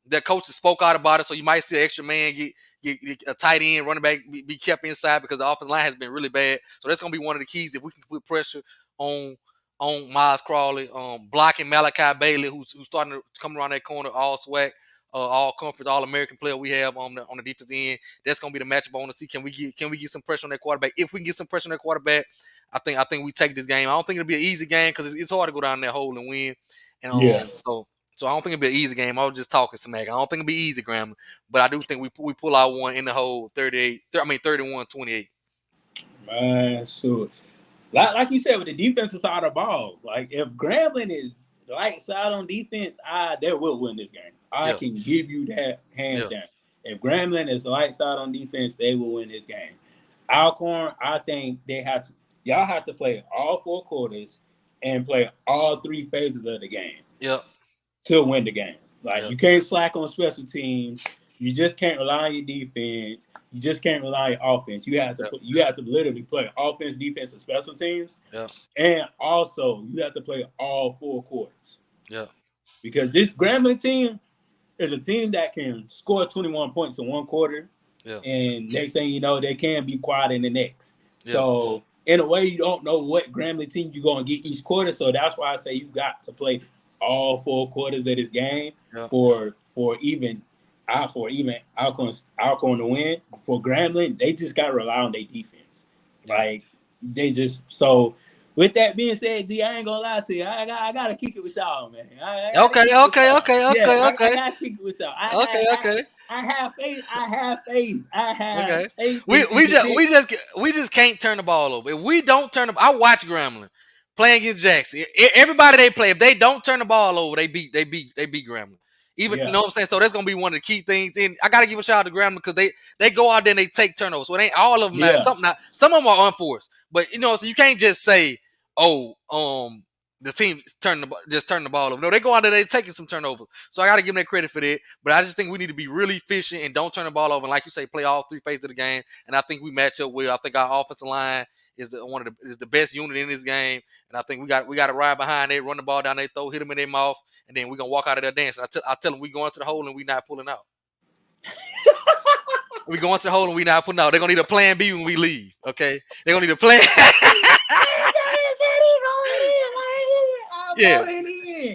S2: Their coaches spoke out about it, so you might see an extra man get a tight end, running back be kept inside because the offensive line has been really bad. So that's gonna be one of the keys if we can put pressure on Miles Crawley, blocking Malachi Bailey, who's starting to come around that corner, all Swac'n, all conference, all American player we have on the defense end. That's gonna be the matchup I want to see. Can we get some pressure on that quarterback? If we can get some pressure on that quarterback, I think we take this game. I don't think it'll be an easy game because it's hard to go down that hole and win. And so I don't think it'll be an easy game. I was just talking smack. I don't think it'll be easy, Graham. But I do think we pull out one in the hole 31-28.
S1: Man, sure. Like you said, with the defensive side of the ball, like if Grambling is lights out on defense, they will win this game. I can give you that hands down. If Grambling is lights out on defense, they will win this game. Alcorn, I think y'all have to play all 4 quarters and play all 3 phases of the game. To win the game. Like you can't slack on special teams. You just can't rely on your defense. You just can't rely on your offense. You have to literally play offense, defense, and special teams. And also you have to play all 4 quarters. Because this Grambling team is a team that can score 21 points in 1 quarter. And next thing you know, they can be quiet in the next. So in a way, you don't know what Grambling team you're going to get each quarter. So that's why I say you got to play all 4 quarters of this game for even Alcorn to win. For Grambling, they just got to rely on their defense. Like they just so. With that being said, G, I ain't gonna lie to you. I gotta kick it with y'all, man.
S2: Okay.
S1: I gotta kick it with y'all. I have faith.
S2: We just can't turn the ball over. If we don't turn I watch Grambling playing against Jackson. Everybody they play, if they don't turn the ball over, they beat Grambling. Even you know what I'm saying? So that's gonna be one of the key things. And I gotta give a shout out to Grambling because they go out there and they take turnovers. So it ain't all of them. Some of them are unforced. But you know, so you can't just say, the team turn the ball over. No, they go out there, they taking some turnovers. So I got to give them that credit for that. But I just think we need to be really efficient and don't turn the ball over. And like you say, play all 3 phases of the game. And I think we match up well. I think our offensive line is the best unit in this game. And I think we got to ride behind it, run the ball down their throat, hit them in their mouth, and then we're gonna walk out of there dancing. I tell them we going to the hole and we not pulling out. We going to the hole and we not pulling out. They're gonna need a plan B when we leave. Okay, they're gonna need a plan.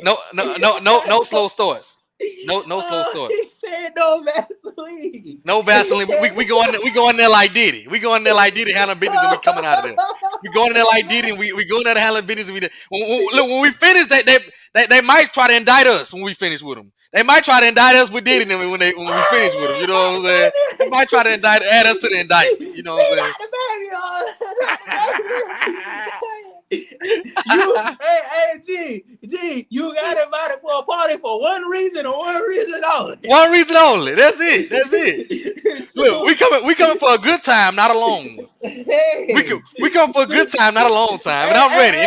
S2: No slow starts. No slow starts.
S1: He said no Vaseline.
S2: No Vaseline. We go in there like Diddy. We go in there like Diddy handling business and we coming out of there. We go in there like Diddy and we go in there to handle business and when we finish they might try to indict us when we finish with them. They might try to indict us with Diddy when we finish with them. You know what I'm saying? They might try to add us to the indictment. You know what I'm
S1: saying? G, you got invited for a party for one reason and one reason only.
S2: One reason only. That's it. Look, we coming for a good time, not a long one. We come for a good time, not a long time, and I'm ready.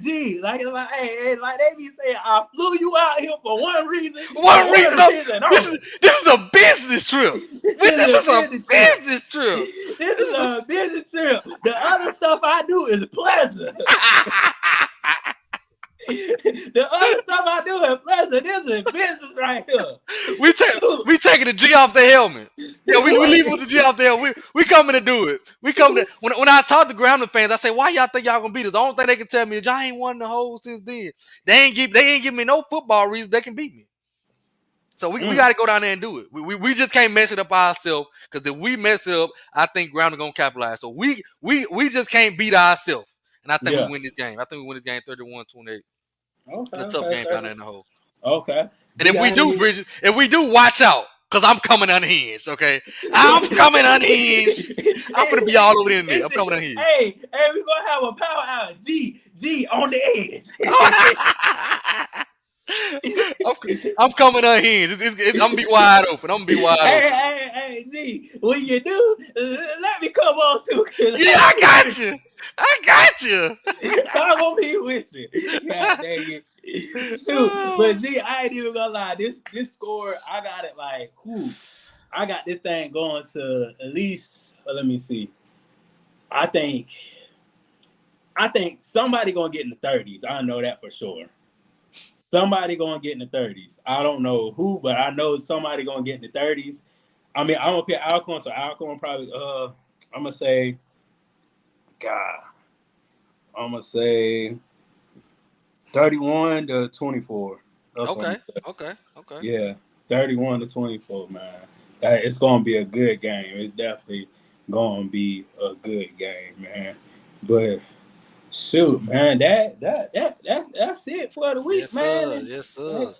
S1: G, like they be saying, I flew you out here for one reason.
S2: One reason. This is a business trip. This is a business trip.
S1: This is a business trip. The other stuff I do is pleasure. The other stuff I do is pleasure. This is business right here.
S2: We taking the G off the helmet. Yeah, we leaving with the G off the helmet. We coming to do it. We coming to when I talk to Grambling fans, I say, why y'all think y'all gonna beat us? The only thing they can tell me is y'all ain't won the hole since then. They ain't give me no football reason they can beat me. So we got to go down there and do it. We just can't mess it up ourselves because if we mess it up, I think Grambling gonna capitalize. So we just can't beat ourselves. And I think we win this game. I think we win this game 31-28.
S1: Okay.
S2: It's a tough game down there in the hole.
S1: Okay.
S2: And if we do, Bridges, watch out. Because I'm coming unhinged, okay? I'm coming unhinged. I'm going to be all over the internet. I'm coming unhinged.
S1: Hey, we're going to have a power out. G on the edge.
S2: I'm coming unhinged. I'm going to be wide open.
S1: Hey, G, when you do, let me come on too.
S2: Yeah, I got you.
S1: I'm going to be with you. God dang it. Dude, but G, I ain't even gonna lie. This score, I got it like, I got this thing going to at least. Let me see. I think somebody gonna get in the 30s. I know that for sure. somebody gonna get in the 30s. I don't know who, but I know somebody gonna get in the 30s. I mean, I'm gonna pick Alcorn, so Alcorn probably. I'm gonna say, God, I'm gonna say 31-24. That's what I'm
S2: Okay,
S1: gonna say.
S2: okay, okay.
S1: Yeah, 31-24, man. It's gonna be a good game. It's definitely gonna be a good game, man. But shoot, man, that's it for the week,
S2: Yes, sir.
S1: man.
S2: Yes, sir.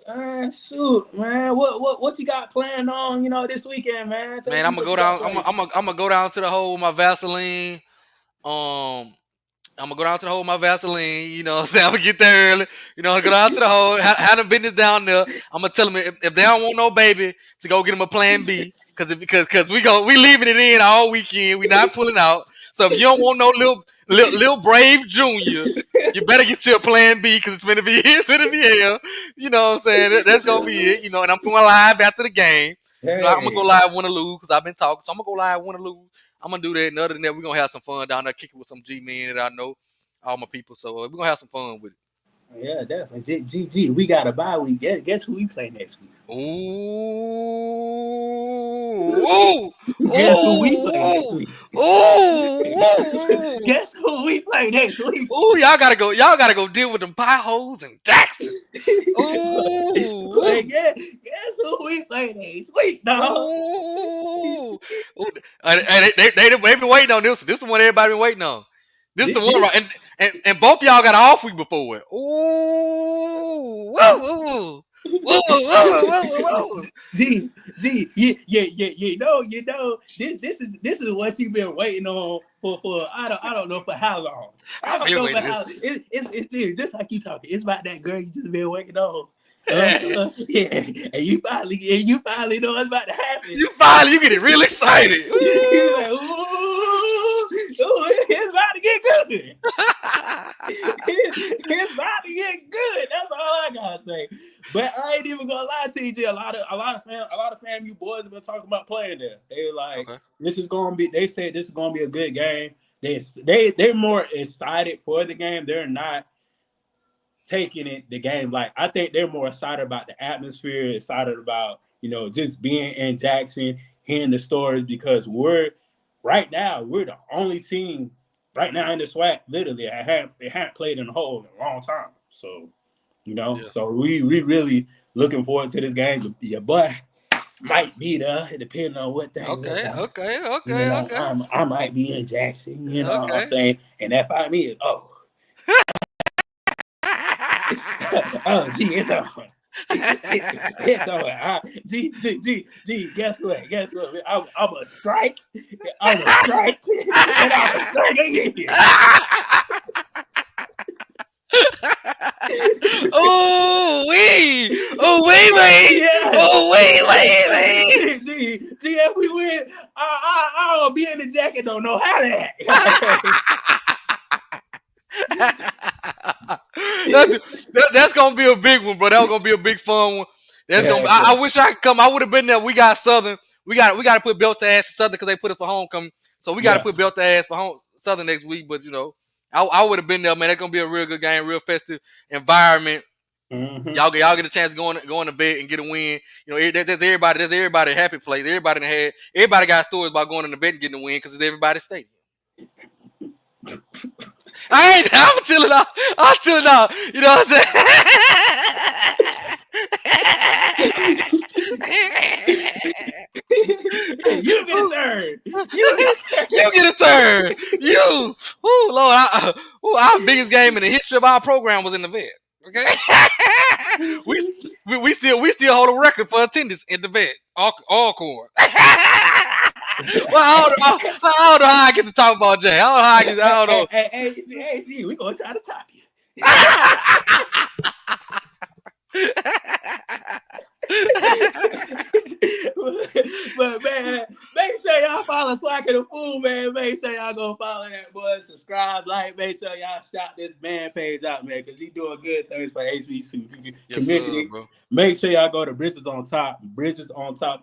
S1: Shoot, man. What you got planned on, this weekend, man? Tell
S2: Man,
S1: me
S2: I'm gonna
S1: what
S2: go
S1: you got
S2: down.
S1: planned.
S2: I'm gonna go down to the hole with my Vaseline. Um, I'm gonna go down to the hole with my Vaseline. You know what I'm saying? I'm gonna get there early. You know, go down to the hole, have the business down there. I'm gonna tell them if they don't want no baby to go get them a plan B. Because we leaving it in all weekend. We not pulling out. So if you don't want no little brave junior, you better get you a plan B because it's gonna be hell. You know what I'm saying? That's gonna be it. You know, and I'm going live after the game. You know, I'm gonna go
S1: Hey,
S2: live win or lose because I've been talking. So I'm gonna go live win or lose. I'm gonna do that. And other than that, we're gonna have some fun down there, kicking with some G men that I know, all my people. So we're gonna have some fun with it.
S1: yeah, definitely. GG, we got a bye week. Guess who we play next week?
S2: Ooh, ooh,
S1: Guess who we play next
S2: ooh,
S1: week?
S2: ooh,
S1: Guess who we play next week?
S2: ooh. Y'all gotta go. Y'all gotta go deal with them potholes in Jackson. Ooh,
S1: Guess who we play next week, dog?
S2: ooh, ooh. They been waiting on this. This is the one everybody been waiting on. This is the one,
S1: This,
S2: right? And both y'all got an off week before it. Ooh, woo, woo, woo, woo, woo, woo, woo.
S1: G, this is what you've been waiting on for I don't know for how long. I
S2: I've
S1: don't
S2: been
S1: know for
S2: waiting
S1: how.
S2: this.
S1: It's just like you talking. It's about that girl you just been waiting on. Yeah, and you finally know what's about to happen.
S2: You getting real excited.
S1: You
S2: Ooh.
S1: like, it's about to get good. It's about to get good. That's all I gotta say. But I ain't even gonna lie to you, G. A lot of FAMU boys have been talking about playing there. They like
S2: Okay.
S1: this is gonna be. They said this is gonna be a good game. They're more excited for the game. They're not taking it the game. Like I think they're more excited about the atmosphere, excited about just being in Jackson, hearing the stories because we're the only team right now in the SWAC. Literally, they haven't played in the hole in a long time. So
S2: Yeah.
S1: so we really looking forward to this game. Your boy might be there, depending on what things look
S2: Okay.
S1: like.
S2: Okay. Okay. Okay.
S1: I might be in Jackson. You know what I'm
S2: Okay.
S1: saying? And that find me is oh, gee, it's on. It's on. Gee, guess what? Guess what? I'm a strike. I'm a strike. And I'm a strike again.
S2: Oh wee! Oh wee!
S1: Yeah.
S2: Oh wee!
S1: Gee, if we win, I'll be in the jacket. Don't know how to act.
S2: That's gonna be a big one, bro. That's gonna be a big fun one. That's gonna.
S1: Heck
S2: I
S1: yeah.
S2: wish I could come. I would have been there. We got Southern. We got to put belt to ass to Southern because they put us for homecoming. So we got to
S1: Yeah.
S2: put belt to ass for Southern next week. But I would have been there, man. That's gonna be a real good game, real festive environment.
S1: Mm-hmm.
S2: Y'all get a chance to go in the bed and get a win. There's everybody happy place. Everybody got stories about going in the bed and getting a win because it's everybody's stadium. I'm chilling out. I'm chilling out. You know what I'm saying?
S1: You get a turn.
S2: You get a turn. You, Lord, our biggest game in the history of our program was in the vet. Okay, we still hold a record for attendance in the vet. All core. Well, I don't know how I get to talk about Jay. I don't know.
S1: Hey, we gonna try to top you. But man, make sure y'all follow Swac'n the Fool, man. Make sure y'all go follow that boy, subscribe, like, make sure y'all shout this man page out, man, because he doing good things for HBC community.
S2: Sir, bro.
S1: Make sure y'all go to Bridges on Top,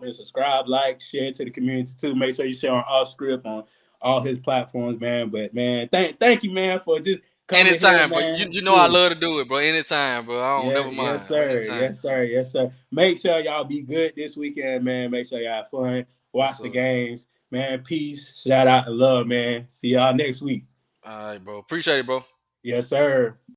S1: and subscribe, like, share to the community too. Make sure you share on Off Script on all his platforms, man. But man, thank you, man, for just
S2: Anytime, bro.
S1: man.
S2: You know I love to do it, bro. Anytime, bro. I don't never mind.
S1: Yes, sir.
S2: Anytime.
S1: Yes, sir. Yes, sir. Make sure y'all be good this weekend, man. Make sure y'all have fun. Watch the games. Man, peace. Shout out and love, man. See y'all next week.
S2: All right, bro. Appreciate it, bro.
S1: Yes, sir.